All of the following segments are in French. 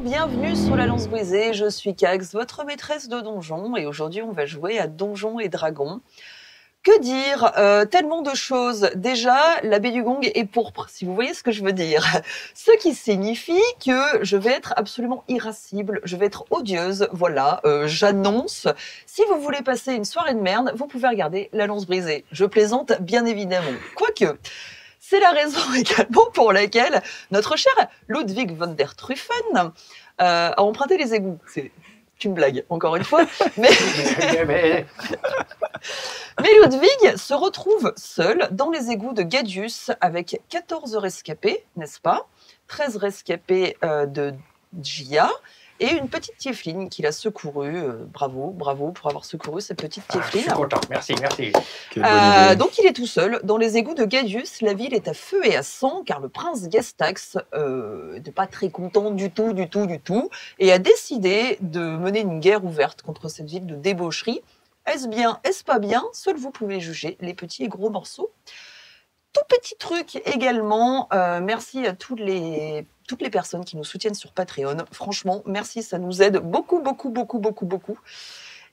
bienvenue sur la Lance Brisée, je suis Cax, votre maîtresse de donjon, et aujourd'hui on va jouer à Donjons et Dragons. Que dire tellement de choses. Déjà, la baie du gong est pourpre, si vous voyez ce que je veux dire. Ce qui signifie que je vais être absolument irascible, je vais être odieuse, voilà, j'annonce. Si vous voulez passer une soirée de merde, vous pouvez regarder la Lance Brisée. Je plaisante, bien évidemment. Quoique... c'est la raison également pour laquelle notre cher Ludwig von der Truffen a emprunté les égouts. C'est une blague, encore une fois. Mais Ludwig se retrouve seul dans les égouts de Gadius avec 14 rescapés, n'est-ce pas? 13 rescapés de Gia. Et une petite tiefling qu'il a secourue. Bravo pour avoir secouru cette petite tiefling. Je suis content, merci. Donc il est tout seul. Dans les égouts de Gadius, la ville est à feu et à sang, car le prince Gastax n'est pas très content du tout, et a décidé de mener une guerre ouverte contre cette ville de débaucherie. Est-ce bien, est-ce pas bien? Seul vous pouvez juger les petits et gros morceaux. Tout petit truc également, merci à toutes les personnes qui nous soutiennent sur Patreon. Franchement, merci, ça nous aide beaucoup.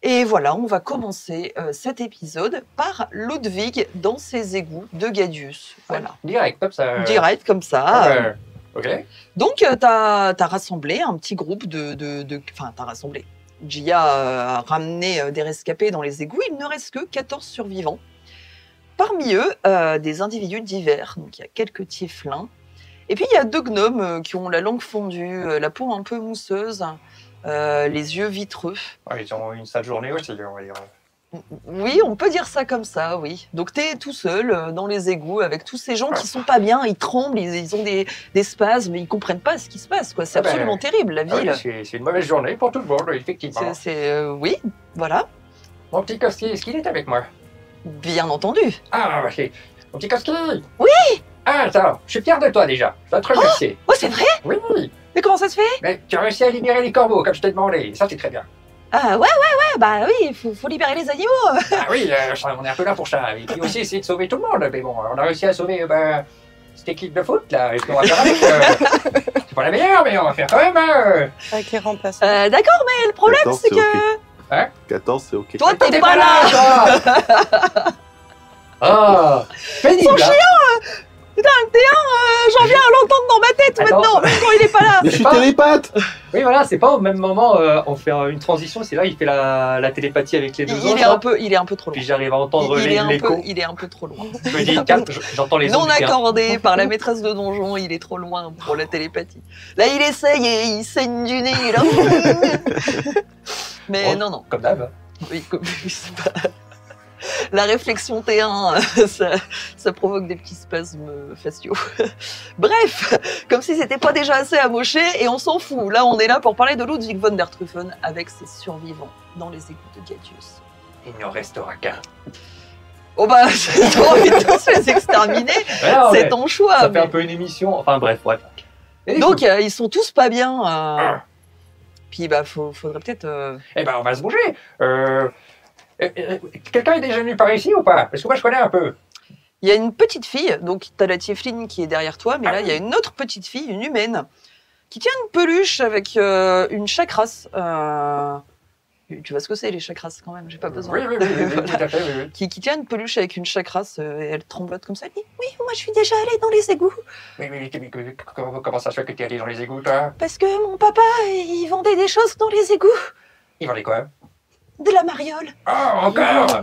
Et voilà, on va commencer cet épisode par Ludwig dans ses égouts de Gadius. Voilà. Direct, comme ça. Direct, comme ça. Ok. Donc, t'as rassemblé un petit groupe Enfin, t'as rassemblé. Gia a ramené des rescapés dans les égouts. Il ne reste que 14 survivants. Parmi eux, des individus divers. Donc, il y a quelques tieflins. Et puis, il y a deux gnomes qui ont la langue fondue, la peau un peu mousseuse, les yeux vitreux. Ouais, ils ont une sale journée aussi, on va dire. Oui, on peut dire ça comme ça, oui. Donc, t'es tout seul dans les égouts avec tous ces gens qui sont pas bien, ils tremblent, ils ont des spasmes, ils comprennent pas ce qui se passe, quoi. C'est absolument terrible, la ville. Oui, c'est une mauvaise journée pour tout le monde, effectivement. Oui, voilà. Mon petit Koski, est-ce qu'il est avec moi? Bien entendu. Ah, bah c'est... Mon petit Koski! Oui! Ah, ça, je suis fier de toi déjà, je dois te remercier. Oh, c'est vrai? Oui! Mais comment ça se fait? Mais tu as réussi à libérer les corbeaux, comme je t'ai demandé, ça c'est très bien. Ah, ouais, bah oui, faut libérer les animaux. Ah oui, on est un peu là pour ça, et puis aussi essayer de sauver tout le monde, mais bon, on a réussi à sauver, cette équipe de foot, là, et ce qu'on va faire avec, c'est pas la meilleure, mais on va faire quand même, Avec les remplaçants. D'accord, mais le problème, 14, c'est que... ok. Hein? 14, c'est ok. Toi, t'es pas là. toi. Ah, pénible. Son chien, putain, le T1, j'en viens à l'entendre dans ma tête maintenant, même quand il est pas là. Mais je suis pas- télépathe. Oui, voilà, c'est pas au même moment, on fait une transition, c'est là, il fait la télépathie avec les deux Il autres. est un peu trop loin. Puis j'arrive à entendre l'écho. Il est un peu trop loin. Je me dis, calme, j'entends les Non ondes du terrain. accordé par la maîtresse de donjon, il est trop loin pour la télépathie. Là, il essaye et il saigne du nez. Là. Mais Bon, non. Comme d'hab. Oui, c'est pas... La réflexion T1, ça provoque des petits spasmes faciaux. Bref, comme si c'était pas déjà assez amoché, et on s'en fout. Là, on est là pour parler de Ludwig von der Truffen avec ses survivants dans les égouts de Gadius. Il n'en restera qu'un. Oh bah, j'ai envie de tous les exterminer, Alors, c'est ton choix. Ça fait mais- un peu une émission, enfin bref, ouais. Et Donc, ils sont tous pas bien. Puis, bah, faudrait peut-être... Eh ben, on va se bouger. Quelqu'un est déjà venu par ici ou pas? Parce que moi, je connais un peu. Il y a une petite fille, donc t'as la tiefling qui est derrière toi, mais là, il y a une autre petite fille, une humaine, qui tient une peluche avec une chakras. Tu vois ce que c'est, les chakras, quand même, j'ai pas besoin. Oui, Voilà. tout à fait, oui. Qui tient une peluche avec une chakras, et elle tremblote comme ça. Elle dit, oui, moi, je suis déjà allée dans les égouts, Mais comment ça se fait que tu es allé dans les égouts, toi? parce que mon papa, il vendait des choses dans les égouts. Ils vendaient quoi? De la mariole. Oh, encore?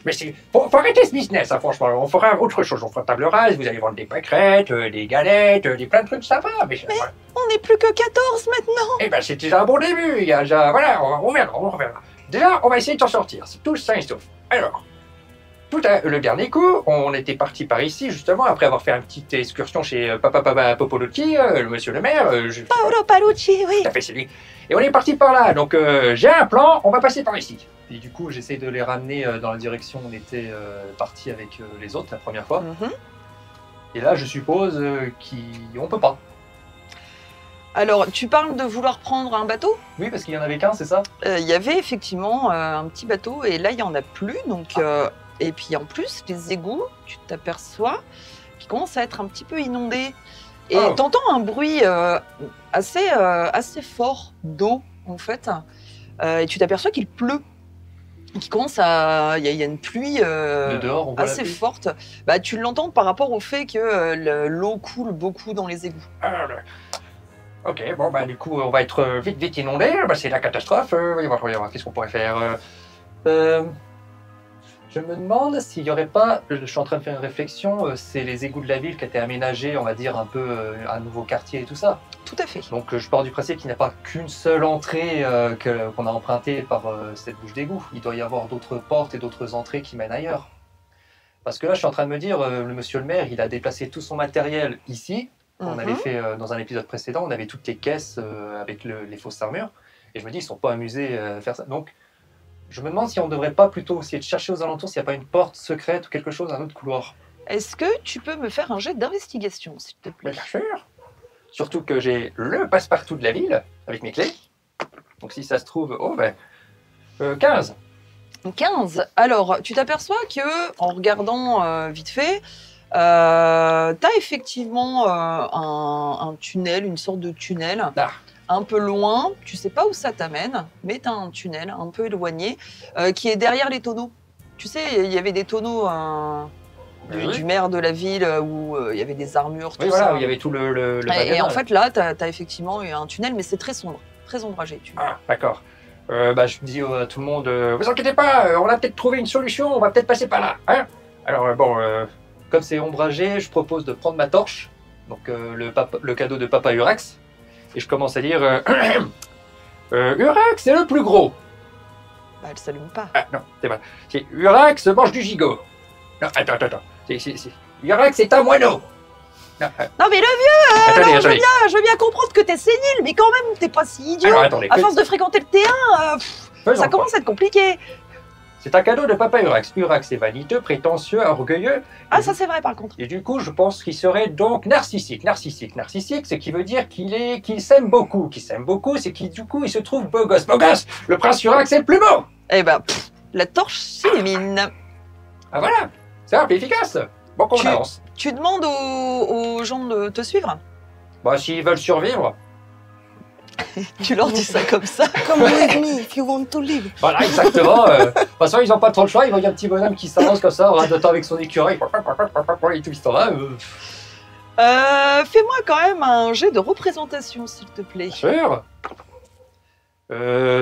Mais faut arrêter ce business, hein, franchement. On fera autre chose. On fera table rase, vous allez vendre des pâquerettes, des galettes, plein de trucs sympas. Mais On n'est plus que 14 maintenant. eh ben, c'est déjà un bon début. Il y a déjà, voilà, on verra. Déjà, on va essayer de s'en sortir. C'est tout sain et sauf. Alors, le dernier coup, on était parti par ici, justement, après avoir fait une petite excursion chez Papa Popolucci, le monsieur le maire. Paolo Palucci, oui. Tout à fait, c'est lui. Et on est parti par là. Donc, j'ai un plan, on va passer par ici. Puis du coup, j'essaie de les ramener dans la direction où on était parti avec les autres la première fois. Mhm. Et là, je suppose qu'on peut pas. Alors, tu parles de vouloir prendre un bateau? Oui, parce qu'il y en avait qu'un, c'est ça? Il y avait effectivement un petit bateau, et là, il n'y en a plus. Donc, et puis en plus, les égouts, tu t'aperçois qu'ils commencent à être un petit peu inondés. Et Oh. t'entends un bruit assez fort d'eau, en fait. Et tu t'aperçois qu'il pleut. Qu'il commence à... Il y a une pluie De dehors, on voit la assez pluie. forte. Bah, tu l'entends par rapport au fait que l'eau coule beaucoup dans les égouts. Ok, bon, bah, du coup, on va être vite inondé. Bah, c'est la catastrophe. Voyons voir, qu'est-ce qu'on pourrait faire Je me demande s'il n'y aurait pas, je suis en train de faire une réflexion, c'est les égouts de la ville qui étaient aménagés, on va dire, un peu un nouveau quartier et tout ça. Tout à fait. Donc je pars du principe qu'il n'y a pas qu'une seule entrée qu'on a empruntée par cette bouche d'égout. Il doit y avoir d'autres portes et d'autres entrées qui mènent ailleurs. Parce que là, je suis en train de me dire, le monsieur le maire, il a déplacé tout son matériel ici. On avait fait dans un épisode précédent, on avait toutes les caisses avec les fausses armures. Et je me dis, ils ne sont pas amusés à faire ça. Donc, je me demande si on ne devrait pas plutôt essayer de chercher aux alentours s'il n'y a pas une porte secrète ou quelque chose, un autre couloir. Est-ce que tu peux me faire un jet d'investigation, s'il te plaît? Bien sûr. Surtout que j'ai le passe-partout de la ville avec mes clés. Donc si ça se trouve, 15. 15. Alors, tu t'aperçois que, en regardant vite fait, t'as effectivement un tunnel, une sorte de tunnel, Ah. un peu loin. Tu sais pas où ça t'amène, mais t'as un tunnel un peu éloigné qui est derrière les tonneaux. Tu sais, il y avait des tonneaux du maire de la ville où il y avait des armures, tout Oui, ça. voilà, où il y avait tout le Et magasin. en fait, là, t'as effectivement eu un tunnel, mais c'est très sombre, très ombragé. Ah, d'accord. Bah, je dis à tout le monde, vous inquiétez pas, on a peut-être trouvé une solution, on va peut-être passer par là. Hein alors, Comme c'est ombragé, je propose de prendre ma torche, donc le cadeau de Papa Urax. et je commence à dire, Urax, c'est le plus gros. Bah, elle s'allume pas. Ah, non, c'est pas. C'est Urax mange du gigot. Non, attends. C'est Urax est un moineau. Non, Non, mais le vieux, attendez, je veux bien comprendre que t'es sénile, mais quand même, t'es pas si idiot. Alors, attendez. À force de fréquenter le T1, Faisons ça pas. commence à être compliqué. C'est un cadeau de Papa Urax. Urax est vaniteux, prétentieux, orgueilleux. Ah, ça c'est vrai par contre. Et du coup, je pense qu'il serait donc narcissique. Narcissique, ce qui veut dire qu'il s'aime beaucoup. Qu'il s'aime beaucoup, c'est qu'il du coup, il se trouve beau gosse. Beau gosse, le prince Urax est le plus beau. Eh ben, la torche s'illumine. Ah voilà, simple et efficace. Bon, qu'on avance. Tu demandes aux gens de te suivre. Bah, s'ils veulent survivre. Tu leur dis ça comme ça. Come with me if you want to live. Voilà, exactement. De toute façon, ils n'ont pas trop le choix. Ils voient un petit bonhomme qui s'avance comme ça, en radotant avec son écureuil. Et tout, il s'en va. Fais-moi quand même un jet de représentation, s'il te plaît. Sûr.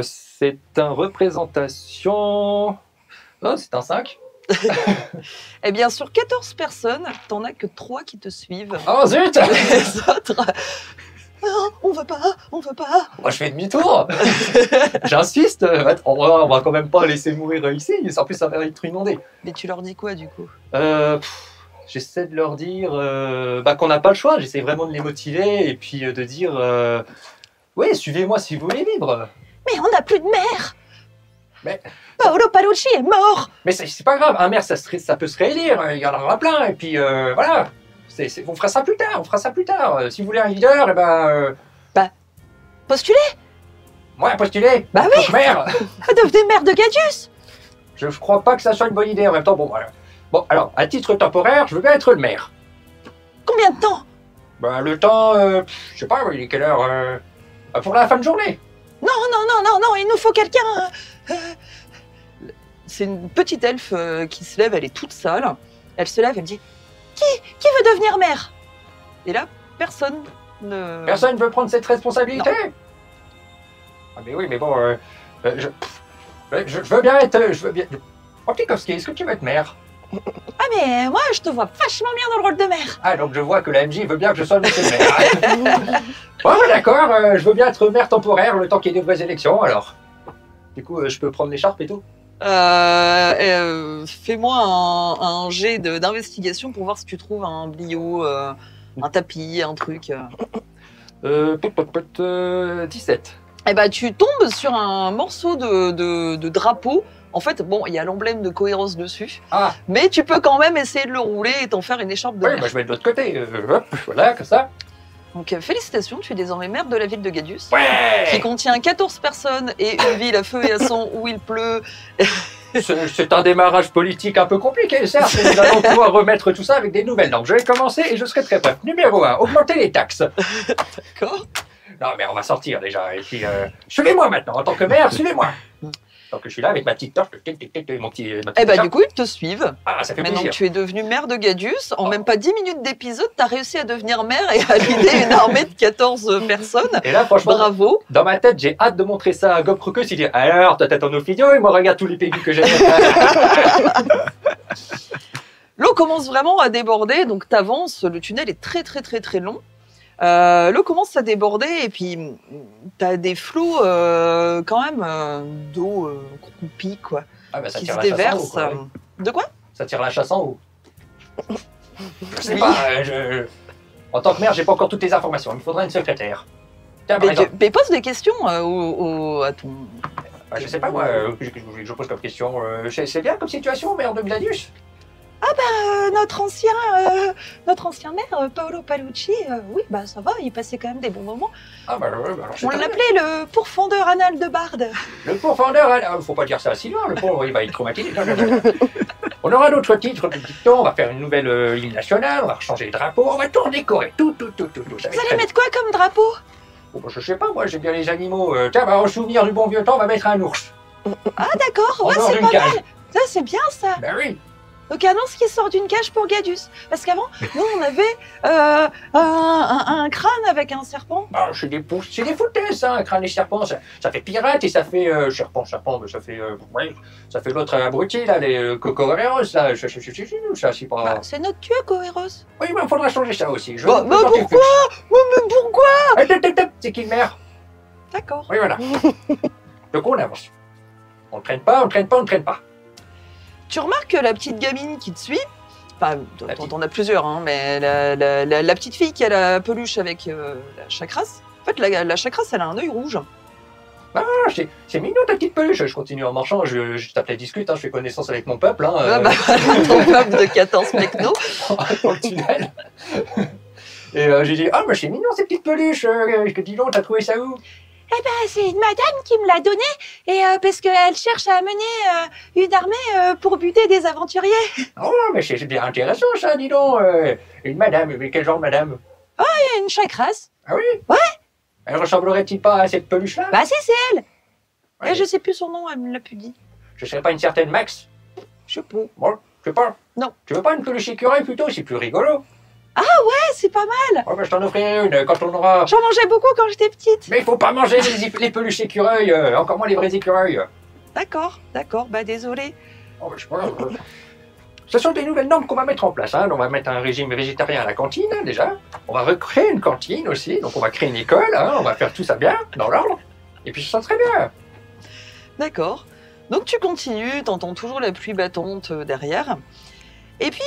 C'est un représentation... Non, c'est un 5. Eh bien, sur 14 personnes, t'en as que 3 qui te suivent. Oh zut. Les autres... Non, on veut pas. Moi, je fais demi-tour. J'insiste. On va quand même pas laisser mourir ici. En plus, ça va être inondé. Mais tu leur dis quoi du coup? J'essaie de leur dire qu'on n'a pas le choix. J'essaie vraiment de les motiver et puis de dire oui, suivez-moi si vous voulez vivre. Mais on n'a plus de mère. Mais- Paolo Palucci est mort. Mais c'est pas grave. Un maire, ça peut se réélire. Il y en aura plein. Et puis voilà. On fera ça plus tard. Si vous voulez un leader, eh ben. Postulé. Moi, postuler. Bah oui. Maire. Devenez maire de Gadius. Je crois pas que ça soit une bonne idée en même temps. Bon, voilà. Bon, alors, à titre temporaire, je veux bien être le maire. Combien de temps? Bah, le temps, je sais pas, il est quelle heure pour la fin de journée. Non, il nous faut quelqu'un. C'est une petite elfe qui se lève, elle est toute sale. Elle se lève, elle me dit qui veut devenir maire? Et là, personne ne. Personne ne veut prendre cette responsabilité. Ah, mais oui, mais bon, je veux bien être. Oh, Tchaikovsky, est-ce que tu veux être maire? Ah, mais moi, je te vois vachement bien dans le rôle de maire. Ah, donc je vois que la MJ veut bien que je sois le monsieur le maire. Bon, d'accord, je veux bien être maire temporaire le temps qu'il y ait des vraies élections, alors. Du coup, je peux prendre l'écharpe et tout. Fais-moi un jet d'investigation pour voir si tu trouves un blio, un tapis, un truc. 17. Eh ben, tu tombes sur un morceau de drapeau. En fait, bon, il y a l'emblème de Cohéros dessus, Ah, mais tu peux quand même essayer de le rouler et t'en faire une écharpe de oui, maire. bah, je vais de l'autre côté. Hop, voilà, comme ça. Donc, félicitations, tu es désormais maire de la ville de Gadius, qui Ouais. contient 14 personnes et une ville à feu et à sang où il pleut C'est un démarrage politique un peu compliqué, certes, mais nous allons pouvoir remettre tout ça avec des nouvelles normes. Je vais commencer et je serai très bref. Numéro 1, augmenter les taxes. D'accord. Non, mais on va sortir déjà. Et puis, suivez-moi maintenant, en tant que maire, suivez-moi. Donc, je suis là avec ma petite torche, mon petit. Eh ben, du coup, ils te suivent. Ah, ça fait Maintenant que plaisir. tu es devenu maire de Gadius, en même pas 10 minutes d'épisode, tu as réussi à devenir maire et à l'idée une armée de 14 personnes. Et là, franchement, Bravo. dans ma tête, j'ai hâte de montrer ça à Gob Crocus. Il dit alors, toi, t'as ton ophidio et moi, regarde tous les pays que j'ai. L'eau commence vraiment à déborder, donc tu avances, le tunnel est très très très très long. L'eau commence à déborder et puis tu as des flots quand même d'eau croupie quoi, Ah, bah, ça qui tire se la chasse en haut, déversent. quoi, ouais. De quoi? Ça tire la chasse en haut. Je sais Oui. pas, en tant que maire, j'ai pas encore toutes les informations. Il me faudra une secrétaire. Tiens, par exemple. Mais pose des questions à ton... Je sais pas, moi, je pose comme question. C'est bien comme situation, maire de Gladius? notre ancien maire, Paolo Palucci, oui, bah ça va, il passait quand même des bons moments. Ah, bah, alors, c'est On très bien. l'appelait le pourfendeur anal de Barde. Le pourfendeur, faut pas dire ça si loin, le pauvre, il va être traumatisé. Non, non, non, non. On aura d'autres titres, des dictons, on va faire une nouvelle hymne nationale, on va changer les drapeaux, on va tout redécorer, tout. Ça va Vous être allez très mettre quoi comme drapeau? bien. Bon, je sais pas, moi, j'aime bien les animaux. Tiens, bah, en souvenir du bon vieux temps, on va mettre un ours. Ah d'accord, En ouais, dehors c'est d'une pas cage. mal. Ça, c'est bien ça. Ben oui. Donc annonce qui sort d'une cage pour Gadius. Parce qu'avant, nous, on avait un crâne avec un serpent. Ah, c'est des foutaises, hein, un crâne et serpent, ça fait pirate et ça fait serpent, mais ça fait ouais, ça fait l'autre abruti là, les cocoreros là, ça c'est pas. Bah, c'est notre dieu, Coeros. Oui, mais il faudra changer ça aussi. Je Bah, veux bah, porter pourquoi Mais pourquoi? plus. C'est qui le maire? D'accord. Oui, voilà. Donc on avance. On ne traîne pas. Tu remarques que la petite gamine qui te suit, enfin, La petite. t'en as plusieurs, hein, mais la petite fille qui a la peluche avec la chacrasse, en fait, la chacrasse, elle a un œil rouge. Ah, c'est mignon ta petite peluche. Je continue en marchant, je t'appelais discute, hein, je fais connaissance avec mon peuple. Hein, Ah, bah, ton peuple de 14 mecnos. dans le tunnel. Et j'ai dit, ah, mais c'est mignon ces petites peluches. Dis donc, t'as trouvé ça où? C'est une madame qui me l'a donné et parce qu'elle cherche à amener une armée pour buter des aventuriers. Oh, mais c'est bien intéressant ça, dis donc. Une madame, mais quel genre de madame? Une chacrasse. Ah oui? Ouais. Elle ressemblerait-il pas à cette peluche-là? Bah si, c'est elle. Ouais, Et je sais plus son nom, elle me l'a plus dit. je serais pas une certaine Max? Je sais pas. Bon, je sais pas. Non. Tu veux pas une peluche écureuil plutôt? C'est plus rigolo. Ouais, c'est pas mal. Oh, bah, je t'en offrirai une quand on aura. J'en mangeais beaucoup quand j'étais petite. Mais il faut pas manger les peluches écureuils, encore moins les vrais écureuils. D'accord, bah désolé. Oh, bah, je sais pas. Ce sont des nouvelles normes qu'on va mettre en place. Hein. On va mettre un régime végétarien à la cantine, hein, déjà. On va recréer une cantine aussi. Donc, on va créer une école. Hein. On va faire tout ça bien, dans l'ordre. Et puis, ça sera très bien. D'accord. Donc tu continues, t'entends toujours la pluie battante derrière. Et puis,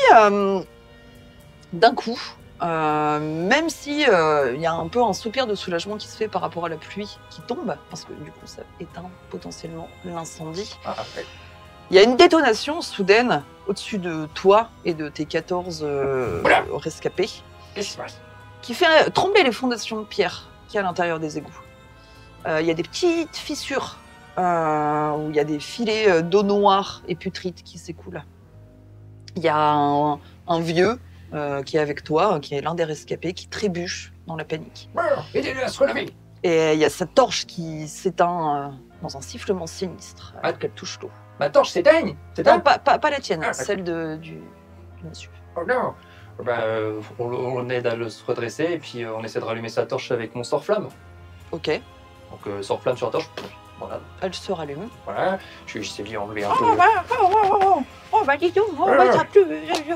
d'un coup, même si il y a un peu un soupir de soulagement qui se fait par rapport à la pluie qui tombe, parce que du coup ça éteint potentiellement l'incendie, Ah, ouais. il y a une détonation soudaine au-dessus de toi et de tes 14 Oula. rescapés Qu'est-ce qui se passe? qui fait trembler les fondations de pierre qu'il y a à l'intérieur des égouts. Il y a des petites fissures où il y a des filets d'eau noire et putride qui s'écoulent. Il y a un vieux qui est avec toi, qui est l'un des rescapés, qui trébuche dans la panique. Aidez-le à se relever. Et il y a sa torche qui s'éteint dans un sifflement sinistre alors qu'elle touche l'eau. Ma torche s'éteigne. C'est Non, ça? pas la tienne, Ah, d'accord. celle du monsieur. Oh non. Ben, on aide à le se redresser et puis on essaie de rallumer sa torche avec mon sort-flamme. Ok, Donc sort-flamme sur la torche, voilà. elle se rallume. Voilà. J'essaie d'y enlever un peu. Oh, bah dis donc, on Ouais, va ouais. ça plus.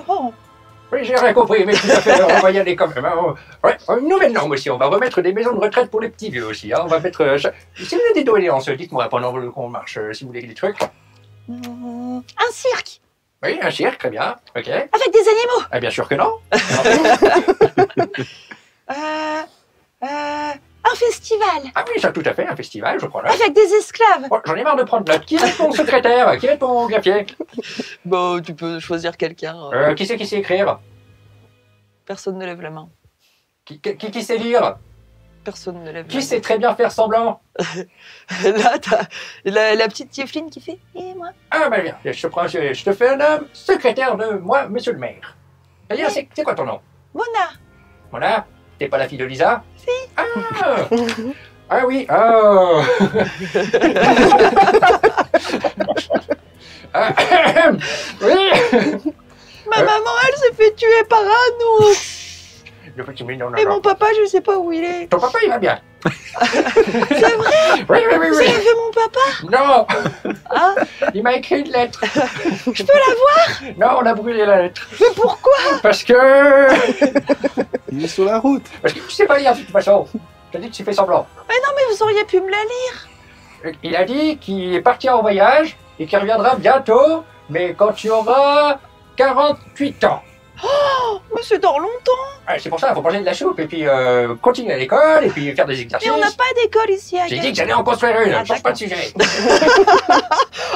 Oh. Oui, j'ai rien compris, mais tout à fait, on va y aller quand même. Hein. Ouais, une nouvelle norme aussi, on va remettre des maisons de retraite pour les petits vieux aussi. Hein. On va mettre. Si vous avez des doléances, dites-moi pendant qu'on marche, si vous voulez des trucs. Un cirque Oui, un cirque, très bien. Ok. avec des animaux. Ah, bien sûr que non. Un festival Ah oui, ça tout à fait, un festival, je crois là. avec des esclaves. Oh, j'en ai marre de prendre note. Qui est ton secrétaire? Qui est ton greffier? Bon, tu peux choisir quelqu'un. Qui sait écrire? Personne ne lève la main. Qui sait lire? Personne ne lève Qui sait très bien faire semblant? Là, t'as la petite Tiefline qui fait « Et moi ?» Ah, ben bien, je te fais un homme secrétaire de moi, monsieur le maire. D'ailleurs, c'est quoi ton nom? Mona. Voilà, t'es pas la fille de Lisa? Si. Ah, ah oui, oh. Ah, oui. Ma maman, elle s'est fait tuer par un ours. Le petit mignon, non, Et non. mon papa, je sais pas où il est. Ton papa, il va bien. C'est vrai? Oui, oui, oui, Vous oui. avez vu mon papa? Non, Ah, il m'a écrit une lettre. je peux la voir? Non, on a brûlé la lettre. Mais pourquoi? Parce que Il est sur la route. tu sais pas lire de toute façon. T'as dit que tu fais semblant. Mais non, mais vous auriez pu me la lire. Il a dit qu'il est parti en voyage et qu'il reviendra bientôt, mais quand tu auras 48 ans. Mais c'est dans longtemps. Ah, c'est pour ça, il faut manger de la soupe et puis continuer à l'école et puis faire des Mais exercices. on n'a pas d'école ici à J'ai Gagny. dit que j'allais en construire une, Ah, change pas de sujet.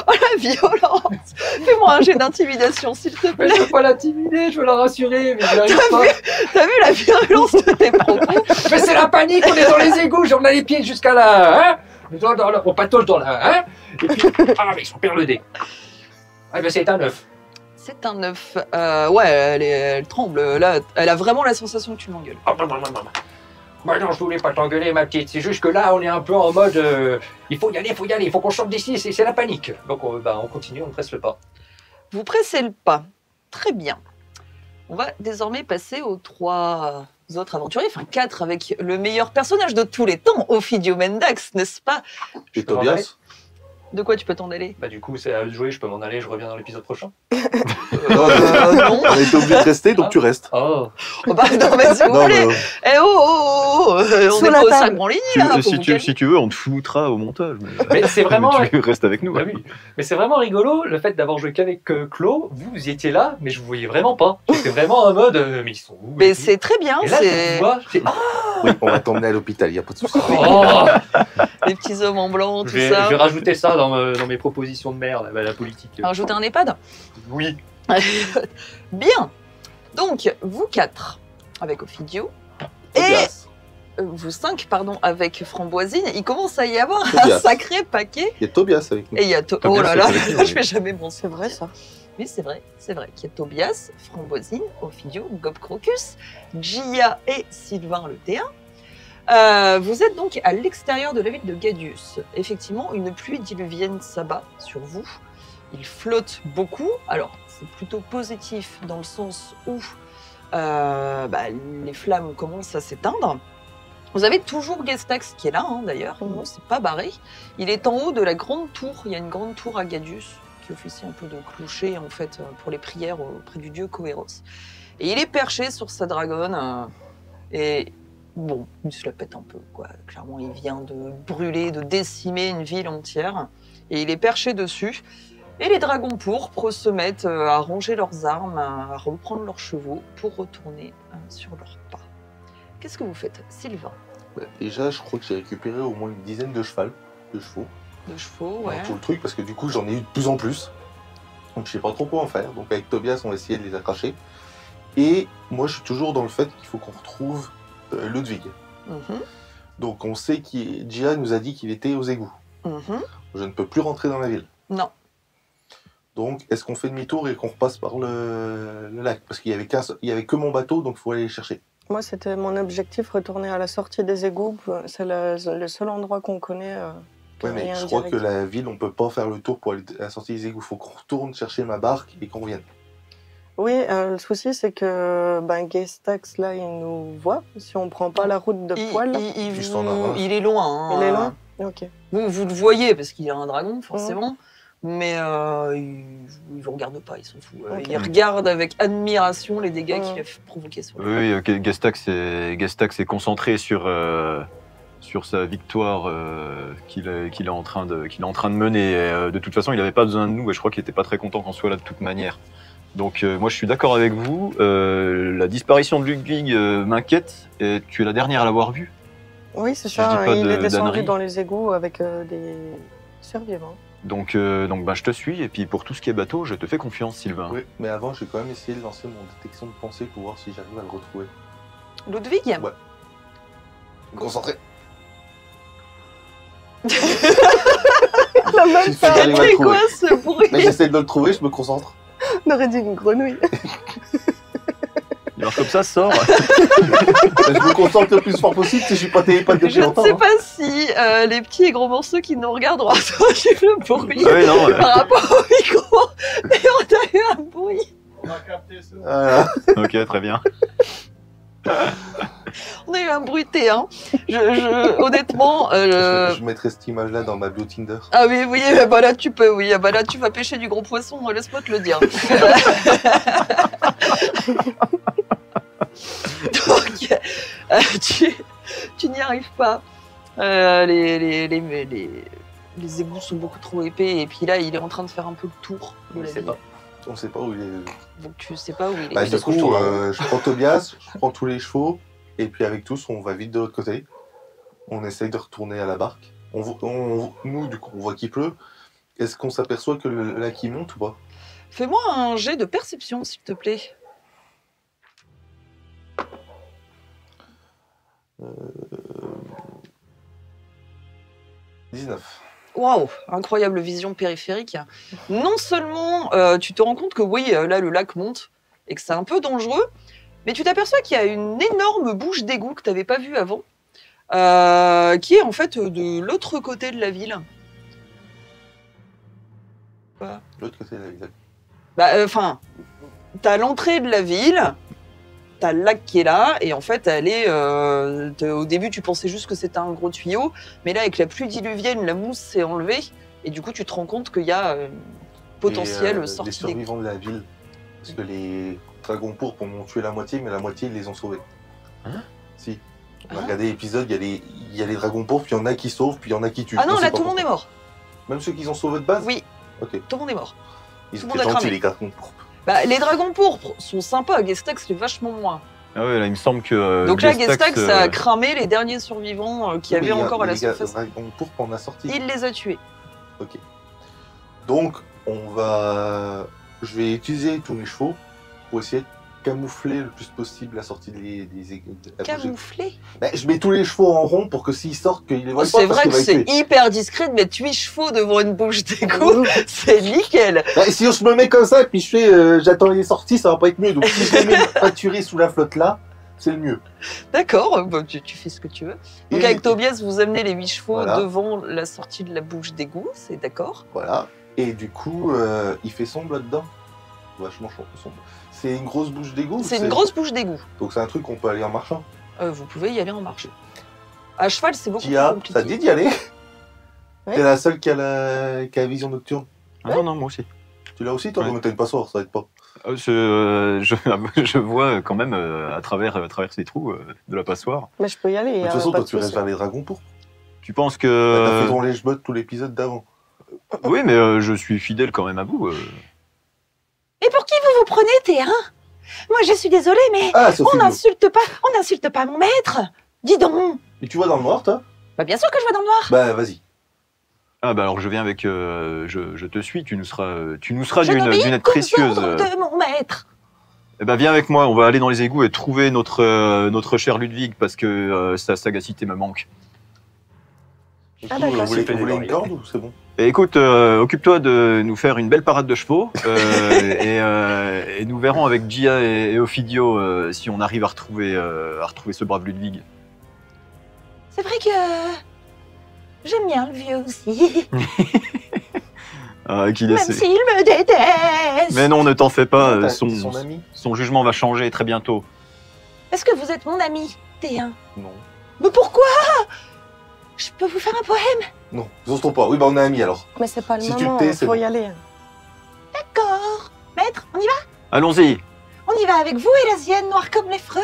Oh la violence! Fais-moi un jet d'intimidation, s'il te Mais plaît. je veux pas l'intimider, je veux la rassurer, mais j'y arrive pas. T'as vu la violence de tes propos? Mais c'est la panique, on est dans les égouts, on a les pieds jusqu'à là, hein. On patauge dans la, hein. Et puis, ah, mais on perd le dé. Ah, ben c'est un 9. C'est un 9. Ouais, elle tremble. Là, elle a vraiment la sensation que tu l'engueules. Oh, bah non, je voulais pas t'engueuler, ma petite. C'est juste que là, on est un peu en mode, il faut y aller, il faut qu'on sorte d'ici, c'est la panique. Donc on continue, on presse le pas. Vous pressez le pas. Très bien. On va désormais passer aux 3 autres aventuriers, enfin 4 avec le meilleur personnage de tous les temps, Ophidio Mendax, n'est-ce pas? Et peux m'en aller Tobias? De quoi tu peux t'en aller? Bah du coup, c'est à eux de jouer, je peux m'en aller, je reviens dans l'épisode prochain. Non, Non. on était obligé de rester, donc tu restes. Oh, Oh, bah, non, mais si vous Non, voulez. mais, Eh oh, oh, oh, on Sous est la pas au table. sac branligny, là. faut vous calmer. Si tu veux, on te foutera au montage. mais c'est vraiment... Mais tu restes avec nous. Bah oui. Mais c'est vraiment rigolo le fait d'avoir joué qu'avec Claude. Vous y étiez là, mais je vous voyais vraiment pas. J'étais vraiment en mode, mais ils sont où? Mais et tout. c'est très bien, Et là, je c'est vous vois, c'est... oui, on va t'emmener à l'hôpital, il n'y a pas de souci. Oh, les petits hommes en blanc, tout je ça. vais rajouter ça dans mes propositions de merde, la politique. Rajouter un EHPAD. Oui. Bien. Donc, vous 4 avec Ophidio. Et Tobias. vous 5, pardon, avec Framboisine. Il commence à y avoir un Tobias. sacré paquet. Il y a Tobias avec nous. Et il y a Tobias, oh là là, c'est vrai, je fais jamais bon. C'est vrai, ça. Oui, c'est vrai qu'il y a Tobias, Framboisine, Ophidio, Gob Crocus, Gia et Sylvain le T1. Vous êtes donc à l'extérieur de la ville de Gadius. Effectivement, une pluie diluvienne s'abat sur vous. Il flotte beaucoup. Alors, c'est plutôt positif dans le sens où les flammes commencent à s'éteindre. Vous avez toujours Gestax qui est là, hein, d'ailleurs. Il ne s'est pas barré. Il est en haut de la grande tour. Il y a une grande tour à Gadius qui officie un peu de clocher en fait pour les prières auprès du dieu Coeros. Et il est perché sur sa dragonne et bon, il se la pète un peu quoi. Clairement, il vient de brûler, de décimer une ville entière et il est perché dessus. Et les dragons pourpres se mettent à ranger leurs armes, à reprendre leurs chevaux pour retourner sur leurs pas. Qu'est-ce que vous faites, Sylvain? Bah, déjà, je crois que j'ai récupéré au moins une dizaine de chevaux. De chevaux, ouais. Dans tout le truc, parce que du coup, j'en ai eu de plus en plus. Donc, je sais pas trop quoi en faire. Donc, avec Tobias, on va essayer de les accrocher. Et moi, je suis toujours dans le fait qu'il faut qu'on retrouve Ludwig. Mhm, Donc, on sait Gia nous a dit qu'il était aux égouts. mhm. Je ne peux plus rentrer dans la ville. Non. Donc, est-ce qu'on fait demi-tour et qu'on repasse par le lac? Parce qu'il y avait que mon bateau, donc il faut aller les chercher. Moi, c'était mon objectif, retourner à la sortie des égouts. C'est le seul endroit qu'on connaît. Ouais, mais rien je crois direct. que la ville, on peut pas faire le tour pour aller à la sortie des égouts. Il faut qu'on retourne chercher ma barque et qu'on revienne. Oui, le souci, c'est que Gestax, là, il nous voit. Si on prend pas la route de poil, Juste en avance. il est loin. Hein. il est loin. Ok. Vous le voyez parce qu'il a un dragon, forcément. Mais il vous regarde pas, il s'en fout. Ok. Il regarde avec admiration les dégâts qu'il a provoqués sur lui. Oui, Gestax est concentré sur sa victoire qu'il est en train de mener. Et, de toute façon, il n'avait pas besoin de nous et je crois qu'il n'était pas très content qu'on soit là de toute manière. Donc moi, je suis d'accord avec vous. La disparition de Ludwig m'inquiète. Et tu es la dernière à l'avoir vu. Oui, c'est Si je ça. dis pas Il est descendu d'ânerie. dans les égouts avec des survivants. Donc je te suis. Et puis pour tout ce qui est bateau, je te fais confiance, Sylvain. Oui, mais avant, je vais quand même essayer de lancer mon détection de pensée pour voir si j'arrive à le retrouver. Ludwig Ouais. Concentré. La meuf, Si j'arrive à le C'est trouver. quoi ce bruit? Mais j'essaie de le trouver, je me concentre. on aurait dit une grenouille. Alors comme ça sort. Je me concentre le plus fort possible si je suis pas télépathe depuis Je ne longtemps. sais hein. pas si les petits et gros morceaux qui nous regardent ont entendu le bruit Ah oui, non. par rapport au micro, mais on a eu un bruit. Voilà. Ok, très bien. On a eu un bruit T1. Honnêtement, Je mettrai cette image-là dans ma bio Tinder. ah oui, oui, bah là tu peux, oui, bah là tu vas pêcher du gros poisson, laisse-moi te le dire. Donc, tu n'y arrives pas. Les égouts sont beaucoup trop épais et puis là il est en train de faire un peu le tour de la Je sais ville. pas. On sait pas où il est. Donc tu sais pas où il est. Bah, ça du se coup, trouve, tout je prends Tobias, je prends tous les chevaux, et puis avec tous, on va vite de l'autre côté. On essaye de retourner à la barque. Nous, du coup, on voit qu'il pleut. Est-ce qu'on s'aperçoit que le lac il monte ou pas? Fais-moi un jet de perception s'il te plaît. 19. Waouh, incroyable vision périphérique. Non seulement tu te rends compte que oui, là le lac monte et que c'est un peu dangereux, mais tu t'aperçois qu'il y a une énorme bouche d'égout que tu n'avais pas vue avant, qui est en fait de l'autre côté de la ville. De l'autre côté de la ville. Bah, enfin, t'as l'entrée de la ville, t'as le lac qui est là, et en fait, elle est. Au début, tu pensais juste que c'était un gros tuyau, mais là, avec la pluie diluvienne, la mousse s'est enlevée, et du coup, tu te rends compte qu'il y a potentielle Les sortie d'égout. survivants de la ville. Parce que les dragons pourpres en ont tué la moitié, mais la moitié, ils les ont sauvés. Hein? Si. On a Hein? regardé l'épisode, il y a les dragons pourpres, puis il y en a qui sauvent, puis il y en a qui tuent. Ah non, On sait là, pas tout le monde est pourquoi. mort. Même ceux qu'ils ont sauvés de base? Oui, Ok. tout le monde est mort. Ils tout le étaient monde a gentils, cramé. les dragons pourpres. Bah, les dragons pourpres sont sympas, Gestax l'est vachement moins. Ah ouais, là il me semble que. Donc là, Gestax, Gestax a cramé les derniers survivants qu'il y avait Oui, encore à la les gars, surface. Les dragons pourpres, on a sorti. Il les a tués. Ok. Donc, je vais utiliser tous mes chevaux pour essayer de camoufler le plus possible la sortie des égouts. Camouflé. Ben, je mets tous les chevaux en rond pour que s'ils sortent, qu'ils les voient pas. C'est parce vrai qu'il que va c'est être tué. hyper discret de mettre 8 chevaux devant une bouche d'égout. C'est nickel. Ben, si je me mets comme ça et puis je fais j'attends les sorties, ça va pas être mieux. Donc si je les mets pâturés sous la flotte là, c'est le mieux. D'accord, bah, tu fais ce que tu veux. Donc Et- avec Tobias, vous amenez les 8 chevaux Voilà. devant la sortie de la bouche d'égout, c'est d'accord. Voilà. Et du coup, il fait sombre là-dedans. Vachement sombre. C'est une grosse bouche d'égout. ou C'est une grosse bouche d'égout. Donc c'est un truc qu'on peut aller en marchant. Vous pouvez y aller en marche. À cheval, c'est beaucoup plus Tia, compliqué. ça te dit d'y aller? Ouais. T'es la seule qui a la vision nocturne. Ah non, non, moi aussi. Tu l'as aussi, toi? Ouais. Mais t'as une passoire, ça aide pas. Je vois quand même à travers ces trous de la passoire. Mais je peux y aller. Mais de y a toute façon, pas toi, de tu restes souci. vers les dragons pourpres. Tu penses T'as fait que. ton lèche-botte tout l'épisode d'avant. Oui, mais je suis fidèle quand même à vous. Et pour qui vous vous prenez, T1? Moi, je suis désolée, mais Ah, Sophie. on n'insulte pas mon maître. Dis donc. Et tu vois dans le noir, toi? Bah, bien sûr que je vois dans le noir. Bah, vas-y. Ah bah alors je viens avec. Je te suis, tu nous seras Je d'une aide qu'aux précieuse. ordres de mon maître. Eh ben viens avec moi, on va aller dans les égouts et trouver notre cher Ludwig parce que sa sagacité me manque. Ah, d'accord. Vous voulez Fait des une oreilles. corde ou c'est bon? Et écoute, occupe-toi de nous faire une belle parade de chevaux et nous verrons avec Gia et Ophidio si on arrive à retrouver ce brave Ludwig. C'est vrai que j'aime bien le vieux aussi. Ah, qu'il Même essaie. s'il me déteste. Mais non, ne t'en fais pas, T'as son son ami? jugement va changer très bientôt. Est-ce que vous êtes mon ami, T1? Non. Mais pourquoi? Je peux vous faire un poème? Non, ils se pas. Oui, bah on est amis alors. Mais c'est pas le Si tu moment, te tais, c'est faut bon. y aller. D'accord. Maître, on y va? Allons-y. On y va avec vous et la sienne, noire comme les freux.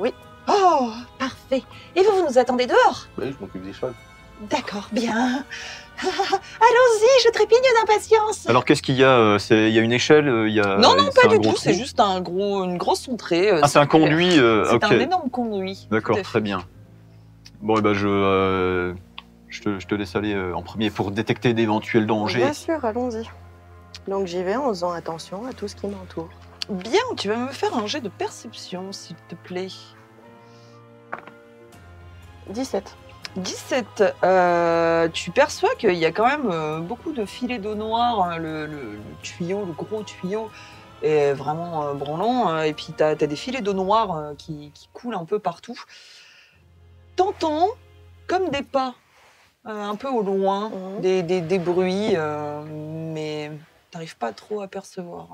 Oui. Oh, parfait. Et vous nous attendez dehors? Bah oui, je m'occupe des chevaux. D'accord, bien. Allons-y, je trépigne d'impatience. Alors qu'est-ce qu'il y a Il y a une échelle il y a, Non, non, c'est pas un du gros tout, c'est trou juste une grosse entrée. Ah, c'est un circulaire. conduit C'est ok. un énorme conduit. D'accord, tout à fait. très bien. Bon, et ben je te laisse aller en premier pour détecter d'éventuels dangers. Bien sûr, allons-y. Donc j'y vais en faisant attention à tout ce qui m'entoure. Bien, tu vas me faire un jet de perception, s'il te plaît. 17. 17. Tu perçois qu'il y a quand même beaucoup de filets d'eau noire. Hein, le tuyau, le gros tuyau est vraiment branlant. Et puis, tu as des filets d'eau noire qui coulent un peu partout. T'entends comme des pas, un peu au loin, des bruits, mais t'arrives pas trop à percevoir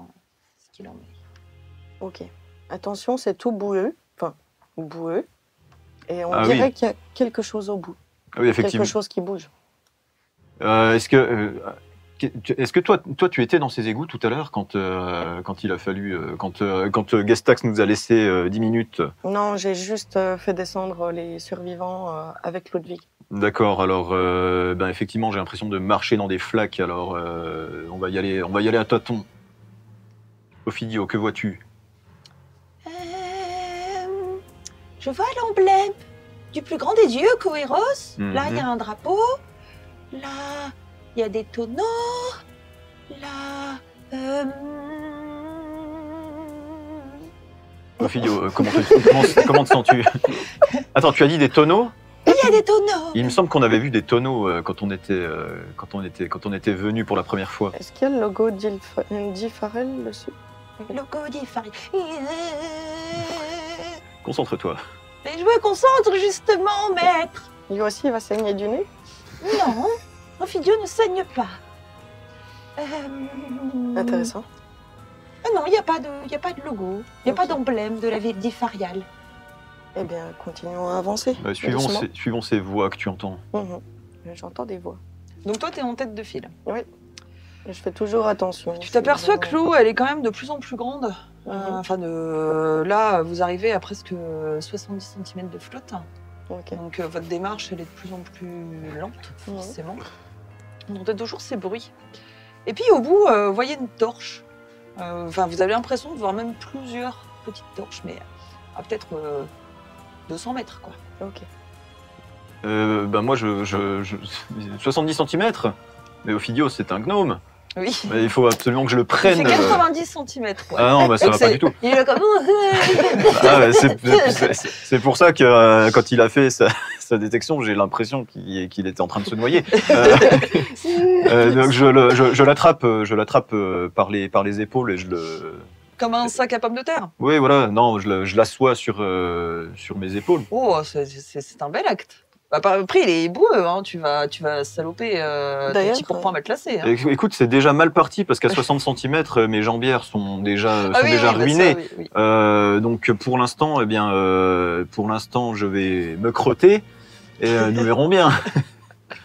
ce qu'il en est. Ok. Attention, c'est tout boueux. Enfin, boueux. Et on Ah dirait oui. qu'il y a quelque chose au bout. Oui, effectivement. Quelque chose qui bouge. Est-ce que toi, tu étais dans ces égouts tout à l'heure quand il a fallu, quand Gestax nous a laissé 10 minutes? Non, j'ai juste fait descendre les survivants avec Ludwig. D'accord. Alors, effectivement, j'ai l'impression de marcher dans des flaques. Alors, on va y aller à tâtons. Ophidio, que vois-tu? Je vois l'emblème du plus grand des dieux, Koeros. Là, il y a un drapeau. Là, il y a des tonneaux. Là, Ophidio, comment te sens-tu? Attends, tu as dit des tonneaux? il y a des tonneaux. Il me semble qu'on avait vu des tonneaux quand on était venu pour la première fois. Est-ce qu'il y a le logo d'Ifarel dessus? Logo d'Ifari. Concentre-toi. Et je me concentre justement, maître. Lui aussi, il va saigner du nez? Non, Ophidio ne saigne pas. Intéressant. Non, il n'y a pas de logo. Il n'y a pas d'emblème de la ville d'Ifarial. Eh bien, continuons à avancer. Suivons ces voix que tu entends. J'entends des voix. Donc toi, t'es en tête de file. Je fais toujours attention. Tu t'aperçois que l'eau, elle est quand même de plus en plus grande. Là, vous arrivez à presque 70 cm de flotte. Ok. Donc votre démarche, elle est de plus en plus lente, forcément. Donc t'as toujours ces bruits. Et puis au bout, vous voyez une torche. Vous avez l'impression de voir même plusieurs petites torches, mais à peut-être 200 mètres, quoi. Ok. Moi, 70 cm. Mais Ophidio, c'est un gnome. Oui. Mais il faut absolument que je le Il prenne. fait 90 cm. Ah non, ça va pas du tout. Il est comme... C'est pour ça que quand il a fait sa détection, j'ai l'impression qu'il était en train de se noyer. Donc je l'attrape par les épaules et je le... Comme un sac à pommes de terre. Oui, voilà. Non, je l'assois sur mes épaules. Oh, c'est un bel acte. Après, il est boueux, hein. Tu vas saloper ton petit pourpoint matelassé. Hein. Écoute, c'est déjà mal parti parce qu'à 60 cm, mes jambières sont déjà ruinées. Donc pour l'instant, je vais me crotter et nous verrons bien.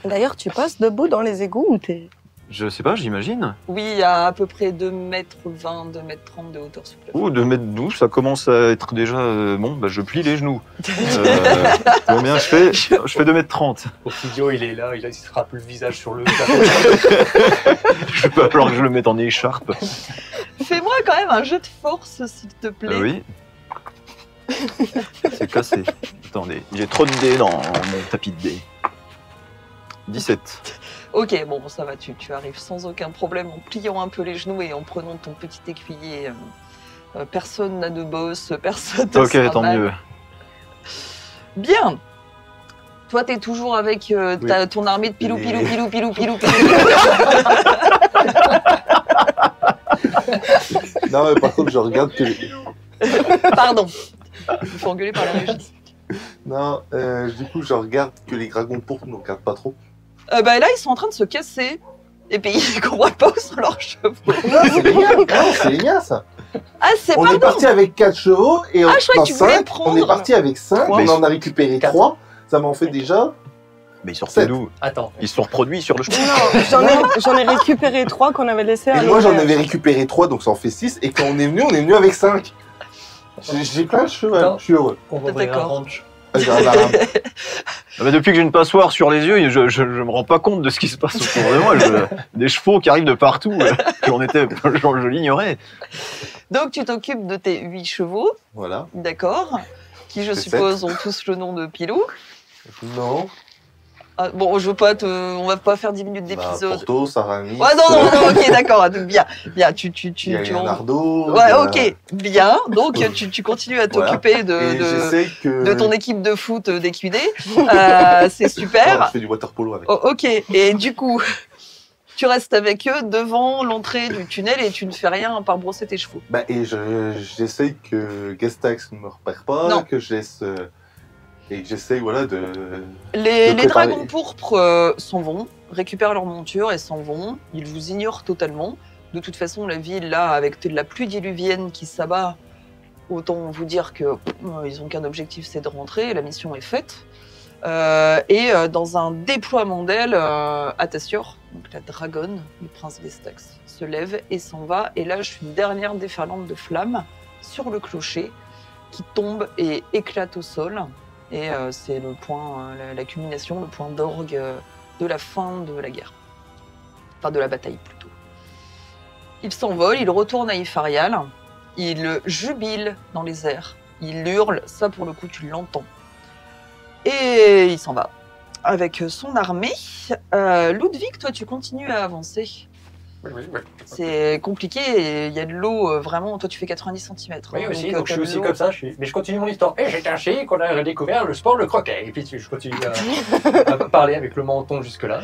D'ailleurs, tu passes debout dans les égouts ou t'es... Je sais pas, j'imagine. Oui, il y a à peu près 2,20 m, 2,30 m de hauteur sous plafond. 2,12 m, ça commence à être déjà... je plie les genoux. Combien je fais 2,30 m. Ophidio, il est là, il se frappe le visage sur le... Je peux alors que je le mette en écharpe. Fais-moi quand même un jeu de force, s'il te plaît. Oui. C'est cassé. Attendez, j'ai trop de dés dans mon tapis de dés. 17. Ok, bon, ça va, tu arrives sans aucun problème en pliant un peu les genoux et en prenant ton petit écuyer. Personne n'a de bosse, personne ne Ok, tant mieux. Bien. Toi, t'es toujours avec ton armée de pilou. Non, mais par contre, je regarde que les... Pardon. Je me fais engueuler par la régie. Non, du coup, je regarde que les dragons pourpres ne regardent pas trop. Là, ils sont en train de se casser. Et puis, ils courent pas sur leurs chevaux. Non, c'est les gars, non, c'est les gars, ça. Ah, c'est On pardon. est parti avec 4 chevaux et Ah, je croyais que tu voulais 5, prendre. on est parti avec 5, Mais on en a récupéré 3. Ça m'en fait déjà... Mais ils sortent 7. d'où? Attends. Ils se sont reproduits sur le chemin. Non, j'en ai récupéré 3 qu'on avait laissés à Et moi, j'en l'auberge. avais récupéré 3, donc ça en fait 6. Et quand on est venu avec 5. J'ai plein de chevaux, Attends. je suis heureux. On va ouvrir un D'accord. ranch. Depuis que j'ai une passoire sur les yeux, je me rends pas compte de ce qui se passe autour de moi. Des chevaux qui arrivent de partout, je l'ignorais. Donc, tu t'occupes de tes 8 chevaux, Voilà. d'accord, qui, je C'est suppose, ont tous le nom de Pilou. Non. Ah, bon, je veux pas on va pas faire 10 minutes Bah, d'épisode. Porto, Saramis. Ouais, non, ok, d'accord, donc bien, tu Il y a Leonardo. Ouais, ok, bien, donc tu continues à Voilà. t'occuper Et de j'essaie que. de ton équipe de foot d'EQD, c'est Oh, super. je fais du water polo avec. Oh, ok, et du coup, tu restes avec eux devant l'entrée du tunnel et tu ne fais rien à part brosser tes chevaux. Bah, et j'essaye que Gestax ne me repère pas, Non. que je laisse. Et que j'essaye, voilà, de. Les préparer. dragons pourpres s'en vont, récupèrent leur monture et s'en vont. Ils vous ignorent totalement. De toute façon, la ville, là, avec la pluie diluvienne qui s'abat, autant vous dire que ils ont qu'un objectif, c'est de rentrer. La mission est faite. Dans un déploiement d'ailes, Atassior, donc la dragonne, le prince Gestax, se lève et s'en va et lâche une dernière déferlante de flammes sur le clocher qui tombe et éclate au sol. Et c'est le point, la culmination, le point d'orgue de la fin de la guerre. Enfin, de la bataille, plutôt. Il s'envole, il retourne à Ifarial, il jubile dans les airs, il hurle, ça pour le coup tu l'entends. Et il s'en va avec son armée. Ludwig, toi tu continues à avancer. Oui. C'est compliqué et il y a de l'eau vraiment. Toi tu fais 90 cm. Oui, aussi, donc je suis aussi comme ça. Mais je continue mon histoire. Et j'ai ainsi qu'on a redécouvert le sport, le croquet. Et puis je continue à parler avec le menton jusque-là.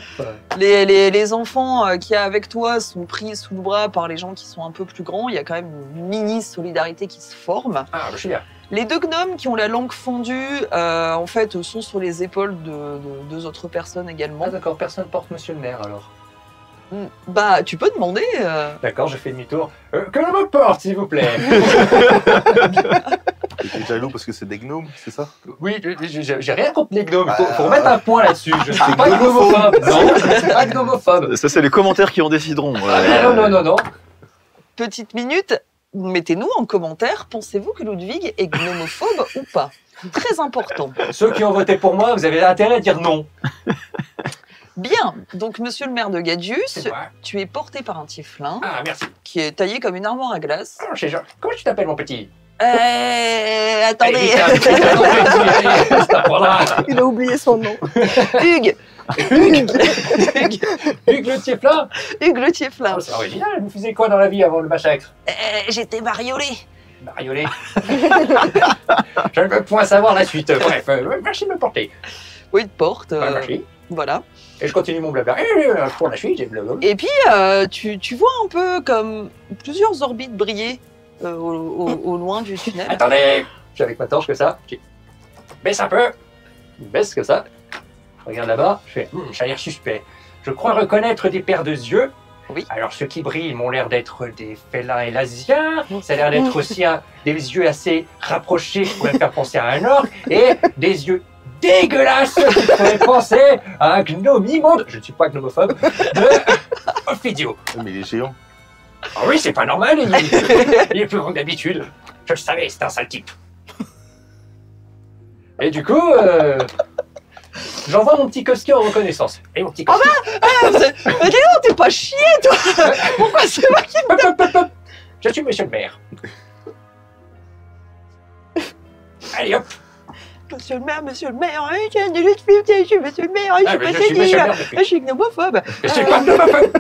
Les enfants qu'il y a avec toi sont pris sous le bras par les gens qui sont un peu plus grands. Il y a quand même une mini solidarité qui se forme. Ah, je suis bien. Les deux gnomes qui ont la langue fendue, en fait, sont sur les épaules de deux autres personnes également. Ah, d'accord, personne porte monsieur le maire alors. Bah, tu peux demander. D'accord, je fais demi-tour. Que l'on me porte, s'il vous plaît. T'es jaloux parce que c'est des gnomes, c'est ça? Oui, j'ai rien contre les gnomes. Faut remettre un point là-dessus. Je suis pas gnomophobe. Non, je suis pas gnomophobe. Ça, c'est les commentaires qui en décideront. Non. Petite minute, mettez-nous en commentaire, pensez-vous que Ludwig est gnomophobe ou pas? Très important. Ceux qui ont voté pour moi, vous avez intérêt à dire non. Bien, donc monsieur le maire de Gadius, C'est moi. tu es porté par un tieflin Ah, merci. qui est taillé comme une armoire à glace. Oh, comment tu t'appelles, mon petit? Attendez, Allez, ça prendra. Il a oublié son nom. Hugues Hugues le tieflin. Hugues le tieflin. Oh, c'est original. Vous faisiez quoi dans la vie avant le massacre? J'étais bariolé. Mariolé. Je ne veux point savoir la suite. Bref, merci de me porter. Oui, de porte. Merci. Voilà. Et je continue mon blabla. Pour la suite, j'ai blabla. Et puis, tu vois un peu comme plusieurs orbites briller au loin du tunnel. Attendez, je suis avec ma torche que ça. Je baisse un peu. Baisse que ça. Je regarde là-bas. Je fais, ça a l'air suspect. Je crois reconnaître des paires de yeux. Oui. Alors, ceux qui brillent m'ont l'air d'être des félins élasiens. Ça a l'air d'être aussi des yeux assez rapprochés qui pourraient me faire penser à un orque. Et des yeux dégueulasses qui pourraient penser à un gnome immonde. Je ne suis pas gnomophobe. De Ophidio. Mais il est géant. Ah oui, c'est pas normal, il est plus grand que d'habitude. Je le savais, c'est un sale type. Et du coup, j'envoie mon petit Koski en reconnaissance. Et mon petit Koski. Mais dis donc, t'es pas chié, toi. Pourquoi c'est moi qui... Je suis monsieur le maire. Allez hop. Monsieur le maire, hein, je suis monsieur le maire, Ah, je mais suis je suis monsieur le maire pas depuis. je suis gnomophobe. Je suis pas gnomophobe.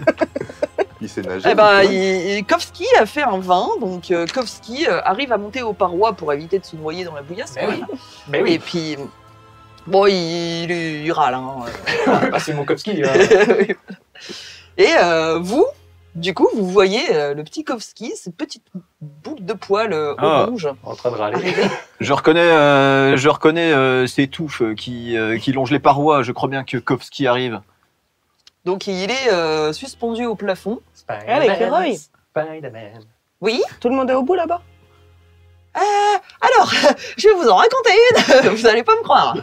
Il s'est nagé. Eh ben, Kovski a fait un vin, donc Kovski arrive à monter aux parois pour éviter de se noyer dans la bouillasse. Mais quand oui. même. Mais Et oui. puis, bon, il râle. Hein. Bah, c'est mon Koski. Et vous, du coup, vous voyez le petit Kovski, cette petite boule de poils orange. En train de râler. arriver. Je reconnais ces touffes qui longent les parois. Je crois bien que Kovski arrive. Donc, il est suspendu au plafond. Ah, l'écureuil. Spider-Man. Oui. Tout le monde est au bout là-bas? Alors, je vais vous en raconter une. Vous allez pas me croire.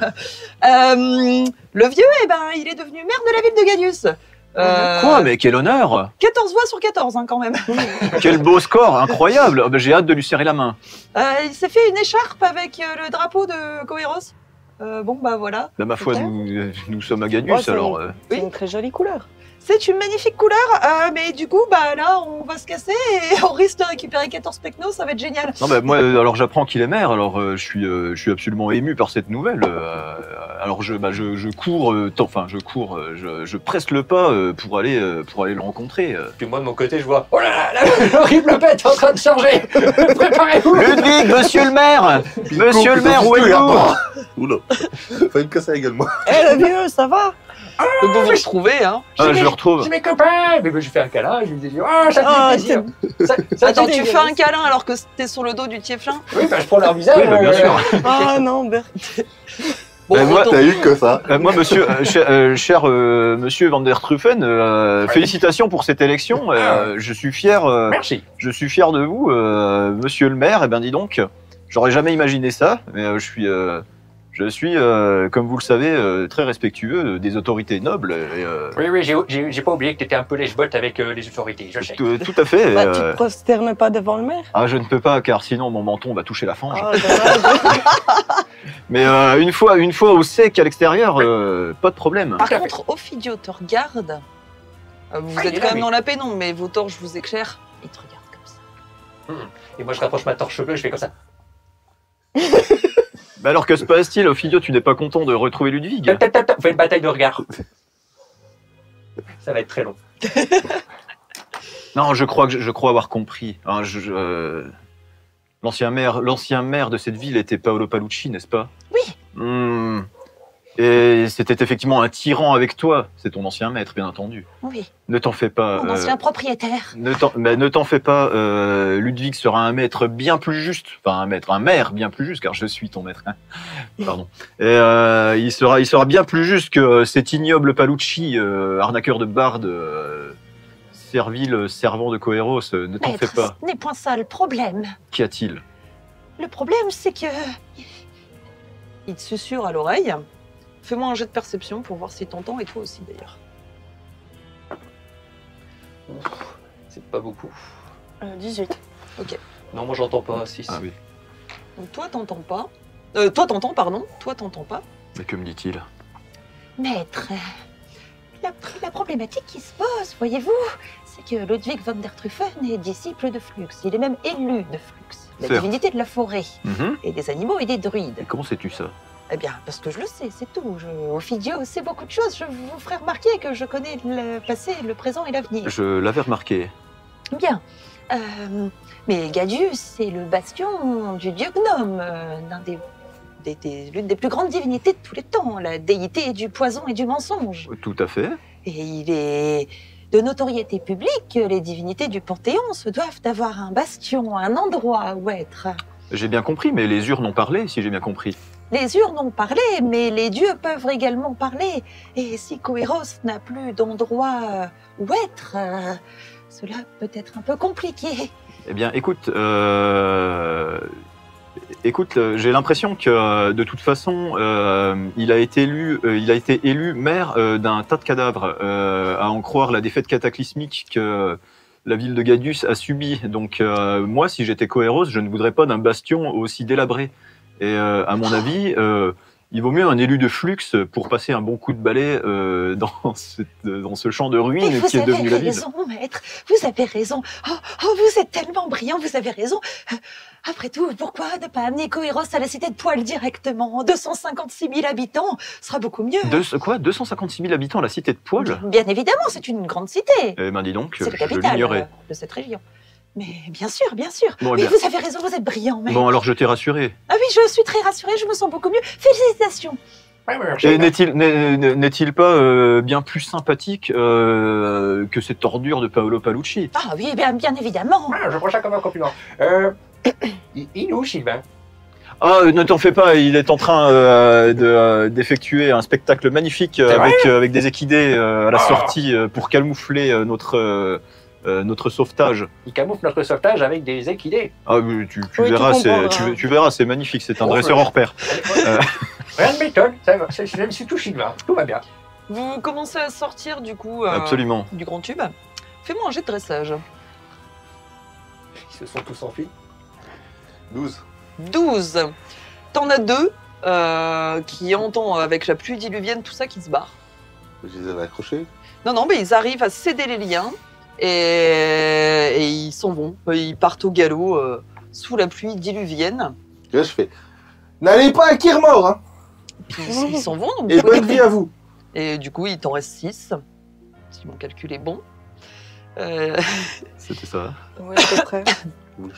Le vieux, eh ben, il est devenu maire de la ville de Gadius. Quoi? Mais quel honneur! 14 voix sur 14, hein, quand même. Quel beau score! Incroyable! J'ai hâte de lui serrer la main. Il s'est fait une écharpe avec le drapeau de Coeros. Bon, bah voilà. Bah, ma foi, Ok. nous sommes à Gadius, Ouais, c'est alors... C'est Oui. une très jolie couleur. C'est une magnifique couleur, mais du coup, bah là, on va se casser et on risque de récupérer 14 pecnos, ça va être génial. Non, bah, moi, alors j'apprends qu'il est maire, alors je suis absolument ému par cette nouvelle. Alors je cours, je presse le pas pour aller le rencontrer. Puis moi, de mon côté, je vois, oh là là, l'horrible bête est en train de charger. Préparez-vous. Ludwig, monsieur le maire Monsieur le maire, où êtes-vous? Oula, failli me casser la gueule, moi. Eh, le vieux, ça va? Donc vous vous retrouvez, hein. Ah, je le retrouve. C'est mes copains. Mais je fais un câlin, je lui dis, oh, ça Ah, me fait plaisir. Ça Attends, te tu fait fais un câlin alors que t'es sur le dos du tieflin? Oui, bah, je prends leur visage. Oui, bah, bien sûr. Ah non, Bert. Bon, Bah, moi, retour. T'as eu que ça. Moi, monsieur, cher monsieur Van der Truffen, félicitations pour cette élection. Je suis fier Merci. de vous, monsieur le maire. Eh bien, dis donc, j'aurais jamais imaginé ça, mais je suis, comme vous le savez, très respectueux des autorités nobles. Et, Oui, j'ai pas oublié que t'étais un peu lèche-botte avec les autorités, je sais. tout à fait. Bah, tu te prosternes pas devant le maire? Ah, je ne peux pas, car sinon mon menton va toucher la fange. Ah, dommage. Mais une fois au sec à l'extérieur, pas de problème. Par Tout à fait. contre, Ophidio te regarde. Vous Ah, il êtes est quand là, même lui. dans la pénombre, mais vos torches vous éclairent. Il te regarde comme ça. Et moi, je rapproche ma torche bleue, je fais comme ça. Bah alors que se passe-t-il, Ophidio, tu n'es pas content de retrouver Ludwig? Tap, tap, tap, tap. On fait une bataille de regard. Ça va être très long. Non, je crois avoir compris. Hein, l'ancien maire de cette ville était Paolo Palucci, n'est-ce pas? Oui. Et c'était effectivement un tyran avec toi. C'est ton ancien maître, bien entendu. Oui, Ne t'en fais pas. mon ancien propriétaire. Ne t'en fais pas. Ludwig sera un maître bien plus juste. Enfin, un maire bien plus juste, car je suis ton maître. Hein. Pardon. Et il sera bien plus juste que cet ignoble Palucci, arnaqueur de barde, servile servant de Coeros. Ne t'en fais Maître, pas. ce n'est point ça le problème. Qu'y a-t-il? Le problème, c'est que... Il te susurre à l'oreille. Fais-moi un jet de perception pour voir si t'entends, et toi aussi d'ailleurs. C'est pas beaucoup. 18. Non, moi j'entends pas 6. Ah oui. Donc toi t'entends pas. Toi t'entends, pardon. Toi t'entends pas. Mais que me dit-il? Maître, la problématique qui se pose, voyez-vous, c'est que Ludwig von der Truffen est disciple de Flux. Il est même élu de Flux, la Certes. divinité de la forêt, Mhm. et des animaux et des Et druides. comment sais-tu ça? Eh bien, parce que je le sais, c'est tout. Ophidio sait beaucoup de choses. Je vous ferai remarquer que je connais le passé, le présent et l'avenir. Je l'avais remarqué. Bien. Mais Gadius, c'est le bastion du dieu Gnome, l'une des plus grandes divinités de tous les temps, la déité du poison et du mensonge. Tout à fait. Et il est de notoriété publique que les divinités du Panthéon se doivent d'avoir un bastion, un endroit où être. J'ai bien compris, mais les urnes ont parlé, si j'ai bien compris. Les urnes ont parlé, mais les dieux peuvent également parler. Et si Coeros n'a plus d'endroit où être, cela peut être un peu compliqué. Eh bien, écoute, j'ai l'impression que de toute façon, il a été élu maire d'un tas de cadavres, à en croire la défaite cataclysmique que la ville de Gadius a subie. Donc, moi, si j'étais Coeros, je ne voudrais pas d'un bastion aussi délabré. Et à mon avis, il vaut mieux un élu de Flux pour passer un bon coup de balai dans ce champ de Et ruines vous qui est avez devenu la ville. raison, maître. Vous avez raison. Oh, vous êtes tellement brillant, vous avez raison. Après tout, pourquoi ne pas amener Coeros à la cité de Poil directement? 256 000 habitants sera beaucoup mieux. 256 000 habitants, la cité de Poil? Bien évidemment, c'est une grande cité. Eh ben dis donc, C'est la je capitale l'ignorais. de cette région. Mais bien sûr, bien sûr. Bon, eh Oui, bien. vous avez raison, vous êtes brillant, maître. Bon, alors je t'ai rassuré. Ah oui, je suis très rassurée, je me sens beaucoup mieux. Félicitations. Ouais, Et n'est-il pas bien plus sympathique que cette ordure de Paolo Palucci? Ah oui, bien évidemment. Ah, je prends ça comme un compliment. Il est où, Sylvain? Ah, ne t'en fais pas, il est en train d'effectuer un spectacle magnifique avec des équidés à la Ah. sortie pour camoufler notre sauvetage. Il camoufle notre sauvetage avec des équidés. Ah, mais tu Oui, verras, tu comprendras. tu verras, c'est magnifique, c'est un Oh, dresseur ouais. hors pair. Rien ne m'étonne, ça va, je me suis tout Sylvain, tout va bien. Vous commencez à sortir du coup Absolument. du grand tube. Fais-moi un jet de dressage. Ils se sont tous enfuis. 12. 12. T'en as 2 qui entend avec la pluie diluvienne tout ça qui se barre. Je les avais accrochés. Non, mais ils arrivent à céder les liens et ils s'en vont. Ils partent au galop sous la pluie diluvienne. Et là, je fais n'allez pas à Kirmor, hein. Puis ils s'en vont. Donc, Et bonne vie à vous. Et du coup, il t'en reste 6, si mon calcul est bon. C'était ça. Oui, à peu près.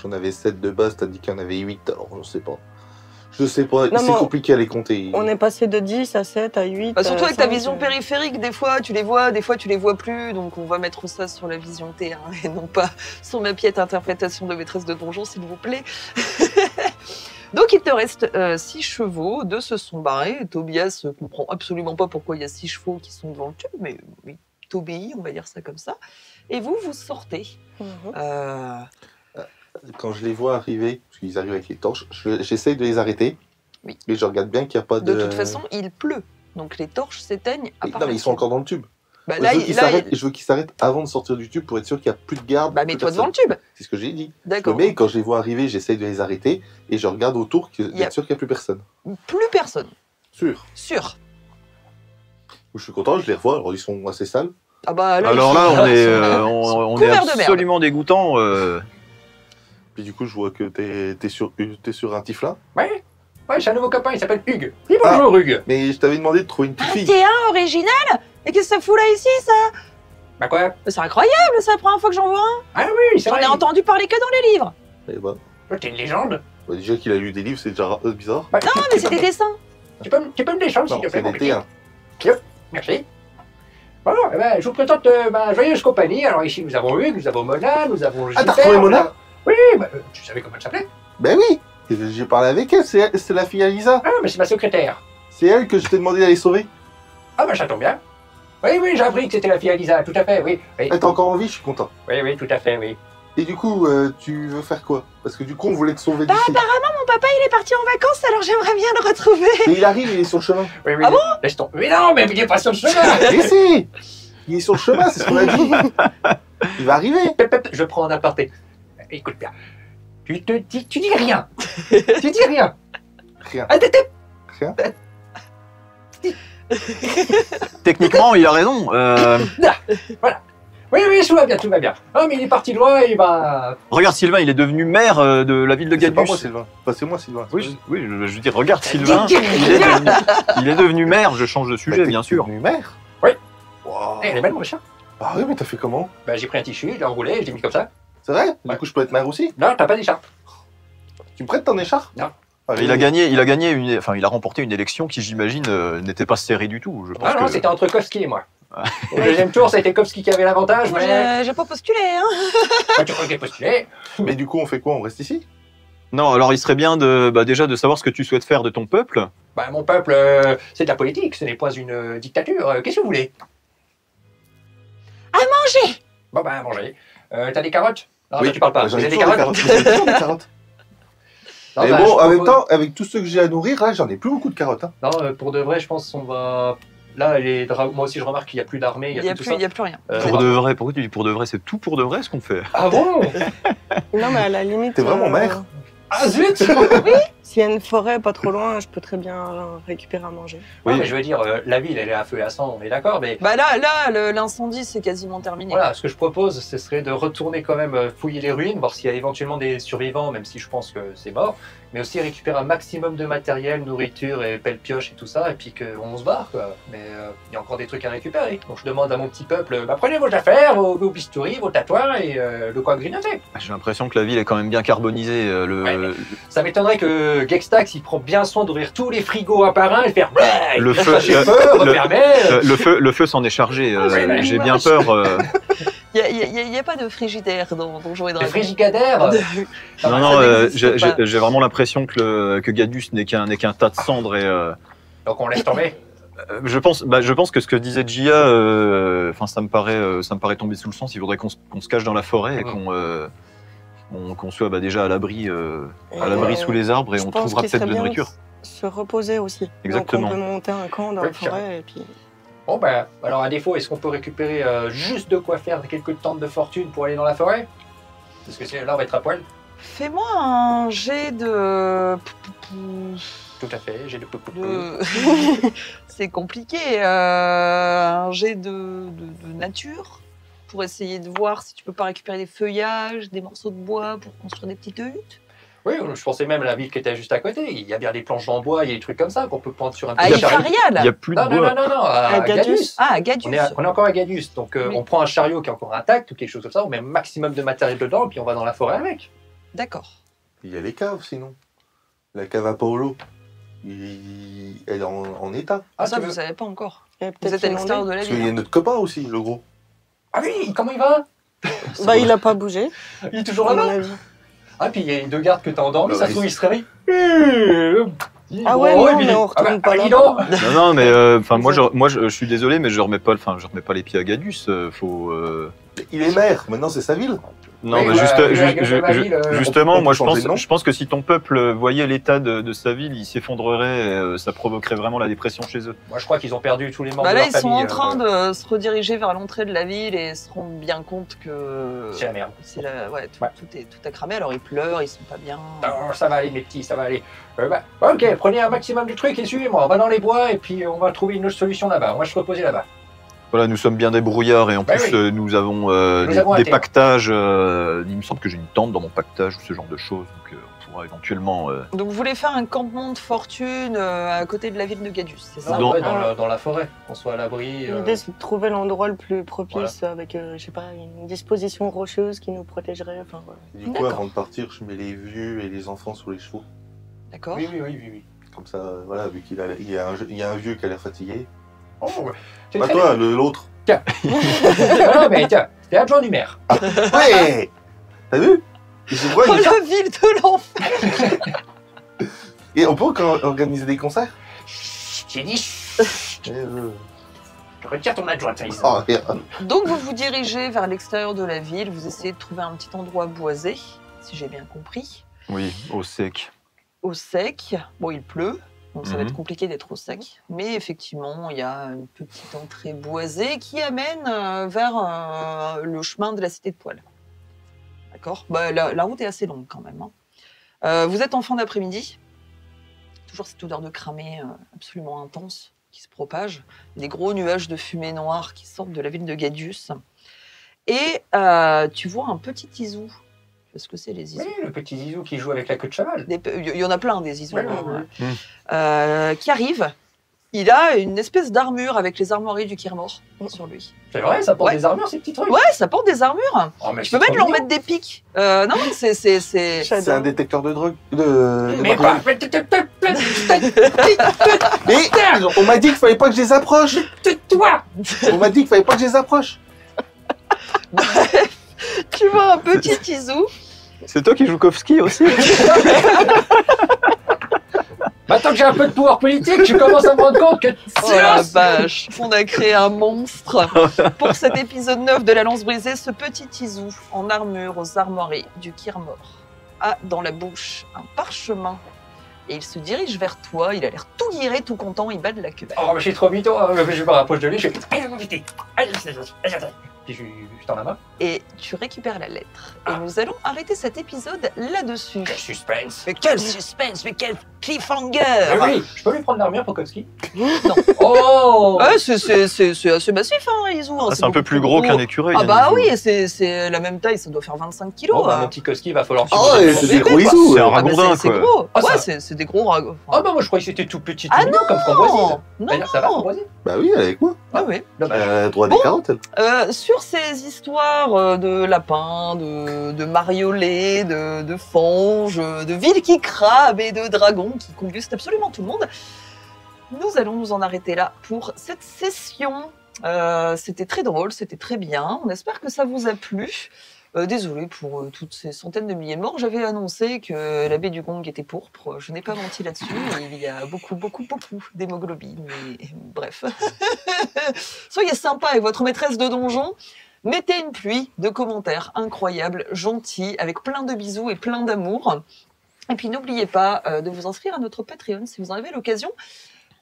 J'en avais 7 de base, t'as dit qu'il y en avait 8, alors je sais pas. Je sais pas, Non, c'est mais compliqué à les compter. On est passé de 10 à 7 à 8. Bah, surtout avec ta 5, vision périphérique, des fois tu les vois, des fois tu les vois plus, donc on va mettre ça sur la vision T, hein, et non pas sur ma piètre interprétation de maîtresse de donjon, s'il vous plaît. Donc il te reste 6 chevaux, 2 se sont barrés, et Tobias comprend absolument pas pourquoi il y a 6 chevaux qui sont devant le tube, mais il t'obéit, on va dire ça comme ça. Et vous sortez. Quand je les vois arriver, parce qu'ils arrivent avec les torches, j'essaye de les arrêter. Oui. Mais je regarde bien qu'il n'y a pas de... De toute façon, il pleut, donc les torches s'éteignent à part. Non, mais ils sont encore dans le tube. Bah, je veux qu'ils s'arrêtent avant de sortir du tube pour être sûr qu'il n'y a plus de garde. Bah, mets-toi devant le tube. C'est ce que j'ai dit. D'accord. Mais quand je les vois arriver, j'essaye de les arrêter et je regarde autour pour être sûr qu'il n'y a plus personne. Plus personne. Sûr. Je suis content, je les revois, alors ils sont assez sales. Ah bah, là, Alors là, on est couverts de merde. absolument dégoûtant. Puis du coup, je vois que t'es sur un tiflin. Ouais, j'ai un nouveau copain, il s'appelle Hugues. Dis bonjour, Hugues. Mais je t'avais demandé de trouver une petite fille. T'es un original? Et qu'est-ce que ça fout là ici, ça? Bah quoi? C'est incroyable, c'est la première fois que j'en vois un. Ah oui, c'est J'en vrai. ai entendu parler que dans les livres. Eh ben, T'es une légende. bah, déjà qu'il a lu des livres, c'est déjà bizarre. Bah, Non, mais c'est des dessins. tu peux me descendre, s'il Non, te plaît, c'est mon des petit. T1. Merci. Bon, eh ben, je vous présente ma joyeuse compagnie. Alors ici, nous avons Hugues, nous avons Mona, nous avons Ah, t'as Gilbert, retrouvé Mona? Oui, bah, tu savais comment elle s'appelait? Ben oui, j'ai parlé avec elle, c'est la fille Alisa. Ah, mais c'est ma secrétaire. C'est elle que je t'ai demandé d'aller sauver. Ah, bah ça tombe bien. Oui, j'ai appris que c'était la fille Alisa, tout à fait, oui. Oui, Elle est encore en vie, je suis content. oui, tout à fait, oui. Et du coup, tu veux faire quoi? Parce que du coup, on voulait te sauver Bah, d'ici. apparemment, mon papa, il est parti en vacances, alors j'aimerais bien le retrouver. Mais il arrive, il est sur le chemin. Oui, Ah bon? laisse tomber. Mais non, mais il est pas sur le chemin. Mais si, il est sur le chemin, c'est ce qu'on a dit. Il va arriver. Je prends un aparté. Écoute bien. Tu dis rien. Tu dis rien. Rien. Ah, Rien. Techniquement, il a raison. Voilà. Oui, tout va bien, tout va bien. Oh, mais il est parti loin, il va... Regarde, Sylvain, il est devenu maire de la ville de C'est pas moi, Gadus. Sylvain. Enfin, c'est moi, Sylvain. Oui, je veux dire, regarde Sylvain, il est devenu maire, je change de sujet, bien sûr. Devenu maire. Oui. Wow. Eh, elle est belle, mon chien. Ah oui, mais t'as fait comment? Bah, j'ai pris un tissu, je l'ai enroulé, je l'ai mis comme ça. C'est vrai? Ouais. Du coup, je peux être maire aussi? Non, t'as pas d'écharpe. Tu me prêtes ton écharpe? Non. Ah, Il a gagné il a remporté une élection qui, j'imagine, n'était pas serrée du tout. Je pense Ah non, que... c'était entre Kovski et moi. Au deuxième tour, ça a été Kovski qui avait l'avantage, mais... J'ai pas postulé, hein. Bah, tu crois qu'il est postulé? Mais du coup, on fait quoi? On reste ici? Non, alors il serait bien déjà de savoir ce que tu souhaites faire de ton peuple. Bah, mon peuple, c'est de la politique, ce n'est pas une dictature. Qu'est-ce que vous voulez? À manger. Bon, bah, manger. T'as des carottes? Non, Oui. toi, tu parles pas. J'en Vous ai avez des toujours carottes? Mais j'en ai toujours des carottes. Non, Mais bah, bon, je en même propose- temps, avec tout ce que j'ai à nourrir, là, j'en ai plus beaucoup de carottes. Hein. Non, pour de vrai, je pense qu'on va. Là, moi aussi, je remarque qu'il n'y a plus d'armée, Il n'y a, tout plus- ça. il y a plus rien. Pour de vrai, pourquoi tu dis pour de vrai? C'est tout pour de vrai ce qu'on fait. Ah bon? Non, mais à la limite. T'es vraiment maire? Ah zut! S'il y a une forêt pas trop loin, je peux très bien récupérer à manger. Oui, Oui. mais je veux dire, la ville, elle est à feu et à sang, on est d'accord, mais Bah là, l'incendie, c'est quasiment terminé. Voilà, ce que je propose, ce serait de retourner quand même fouiller les ruines, voir s'il y a éventuellement des survivants, même si je pense que c'est mort, mais aussi récupérer un maximum de matériel, nourriture et pelle-pioche et tout ça, et puis qu'on se barre, quoi. Mais il y a encore des trucs à récupérer. Donc je demande à mon petit peuple, bah, prenez vos affaires, vos bistouris, vos tatouages et de quoi grignoter. J'ai l'impression que la ville est quand même bien carbonisée. Ouais, mais ça m'étonnerait que Gextax, il prend bien soin d'ouvrir tous les frigos un par un et faire Le il feu- lâche les le- feux, refermer. le feu s'en est chargé. Ouais, mais J'ai bien peur. Il n'y a pas de frigidaire dans Donjons et Les Dragons. frigicadaires. Non, ça non, n'existe pas. j'ai vraiment l'impression que Gadus n'est qu'un tas de cendres et. Donc on laisse tomber. Je pense que ce que disait Gia, enfin ça me paraît tomber sous le sens. Il faudrait qu'on se cache dans la forêt et qu'on soit déjà à l'abri sous les arbres et Je on pense trouvera qu'il peut-être serait de bien nourriture. Se reposer aussi. Exactement. Donc on peut monter un camp dans Oui, la forêt et puis. Bon ben, alors à défaut, est-ce qu'on peut récupérer juste de quoi faire quelques tentes de fortune pour aller dans la forêt? Parce que là, on va être à poil. Fais-moi un jet de. Tout à fait, j'ai de peu. C'est compliqué. Un jet de nature pour essayer de voir si tu peux pas récupérer des feuillages, des morceaux de bois pour construire des petites huttes. Oui, je pensais même à la ville qui était juste à côté. Il y a bien des planches en bois, il y a des trucs comme ça qu'on peut prendre sur un À petit chariot. Icarial. Il n'y a plus de Non, bois. à Gadius. Ah, à Gadius. On est encore à Gadius, donc Oui. on prend un chariot qui est encore intact ou quelque chose comme ça, on met un maximum de matériel dedans et puis on va dans la forêt avec. D'accord. Il y a les caves sinon. La cave à Paolo, elle est en état. Ah, ça, tu vous veux- savez pas encore. Et Vous peut-être êtes à l'extérieur de la Parce qu'il y a ville. notre copain aussi, le gros. Ah oui, comment il va? Bah, il a pas bougé, Il est toujours à mon là-bas. avis. Ah, puis il y a les deux gardes que t'as endormis, ça se trouve, ils se réveillent. Ah ouais, non, mais on retourne pas dis là-bas. donc. Non, mais moi, je suis désolé, mais je remets pas les pieds à Gadius. Faut. Il est maire, maintenant c'est sa ville. Non, Oui, mais bah, juste- la ju- gueule ju- de ma ju- ville, justement, on moi peut je changer de nom. pense que si ton peuple voyait l'état de sa ville, il s'effondrerait, ça provoquerait vraiment la dépression chez eux. Moi, je crois qu'ils ont perdu tous les membres Bah de là, leur ils sont famille. en train de se rediriger vers l'entrée de la ville et se rendent bien compte que C'est la merde. c'est ouais, Ouais. tout a cramé. Alors ils pleurent, ils sont pas bien. Oh, ça va aller, mes petits, ça va aller. Ok, prenez un maximum de trucs et suivez-moi. On va dans les bois et puis on va trouver une autre solution là-bas. Moi, je suis reposé là-bas. Voilà, nous sommes bien débrouillards et en Bah plus oui. nous avons Nous avons un des terre. pactages. Il me semble que j'ai une tente dans mon pactage ou ce genre de choses, donc on pourra éventuellement. Donc vous voulez faire un campement de fortune à côté de la ville de Gadius, c'est ça Non. Ouais, dans la forêt, qu'on soit à l'abri. L'idée, c'est de trouver l'endroit le plus propice avec, je sais pas, une disposition rocheuse qui nous protégerait. Enfin, voilà. Du coup, D'accord. avant de partir, je mets les vieux et les enfants sur les chevaux. D'accord. Oui. Comme ça, voilà, vu qu'il y a un vieux qui a l'air fatigué. Oh, c'est Pas très toi, l'autre. bien. Non, mais tiens, t'es adjoint du maire. Ouais. T'as vu? Et je vois, Oh la ville de l'enfer. Et on peut encore organiser des concerts. J'ai dit, je retire ton adjoint, Tyson. Oh, merde. Donc vous vous dirigez vers l'extérieur de la ville, vous essayez de trouver un petit endroit boisé, si j'ai bien compris, Oui, au sec. au sec. Bon, il pleut, donc ça va Mhm. être compliqué d'être au sec, mais effectivement, il y a une petite entrée boisée qui amène vers le chemin de la cité de Poil. D'accord. Bah, la route est assez longue quand même, hein. Vous êtes en fin d'après-midi, toujours cette odeur de cramé absolument intense qui se propage, des gros nuages de fumée noire qui sortent de la ville de Gadius. Et tu vois un petit Izou. Qu'est-ce que c'est les Izous? Oui, le petit Zizou qui joue avec la queue de cheval. Il y en a plein des Izous. Ouais, hein. ouais. Qui arrive. Il a une espèce d'armure avec les armoiries du Kirmor sur lui. C'est vrai, ça porte Ouais. des armures, ces petits trucs. Ouais, ça porte des armures. Oh, mais Je peux c'est même trop leur mignon. mettre des pics. Non, c'est... C'est un détecteur de drogue. De Mais drogue. pas. Mais on m'a dit qu'il fallait pas que je les approche. Toi. On m'a dit qu'il fallait pas que je les approche. Bref, tu vois un petit Izou. C'est toi qui joues Kovski aussi? Maintenant que j'ai un peu de pouvoir politique, je commence à me rendre compte que. Oh la vache, on a créé un monstre. Pour cet épisode 9 de La Lance Brisée, ce petit Izou en armure aux armoiries du Kirmor a dans la bouche un parchemin. Et il se dirige vers toi, il a l'air tout guiré, tout content, il bat de la queue. Oh, mais je suis trop mytho. Je me rapproche de lui, je fais. Puis je tends la main. Et tu récupères la lettre. Et nous allons arrêter cet épisode là-dessus. Quel suspense. Mais quel suspense, mais quel cliffhanger! Oui, je peux lui prendre l'armure pour Kovski? Non. Oh. Ouais, c'est assez massif, hein, Izou. hein, Ah, c'est un peu beaucoup plus gros qu'un écureuil. Ah hein, bah Izou. oui, c'est la même taille, ça doit faire 25 kilos. Bon, bah, hein. mon petit Kovski, va falloir. Oh, et c'est des gros isous. C'est un Ah, bah, ragondin, c'est quoi. gros. Ah, ouais, ça- c'est des gros ragots. Ah bah moi je croyais que c'était tout petit, tout Ah mignon, comme Framboisine. non, D'ailleurs, ça va Framboisine? Bah oui, elle est avec moi. Ah oui. Dommage. Elle a droit à des Bon. carottes, elle. Sur ces histoires de lapins, de mariolets, de fanges, de villes qui crabent et de dragons qui combustent absolument tout le monde, nous allons nous en arrêter là pour cette session. C'était très drôle, c'était très bien. On espère que ça vous a plu. Désolé pour toutes ces centaines de milliers de morts. J'avais annoncé que la baie du Gong était pourpre. Je n'ai pas menti là-dessus. Il y a beaucoup d'hémoglobine. Mais bref. Soyez sympa avec votre maîtresse de donjon. Mettez une pluie de commentaires incroyables, gentils, avec plein de bisous et plein d'amour. Et puis n'oubliez pas de vous inscrire à notre Patreon si vous en avez l'occasion.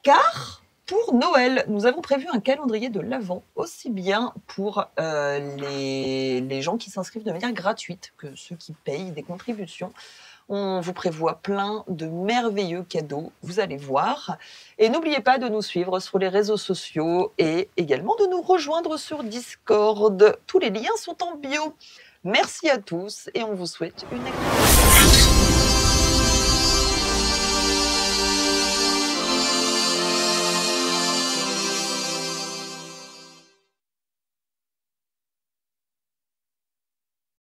Car pour Noël, nous avons prévu un calendrier de l'Avent, aussi bien pour les gens qui s'inscrivent de manière gratuite que ceux qui payent des contributions. On vous prévoit plein de merveilleux cadeaux, vous allez voir. Et n'oubliez pas de nous suivre sur les réseaux sociaux et également de nous rejoindre sur Discord. Tous les liens sont en bio. Merci à tous et on vous souhaite une agréable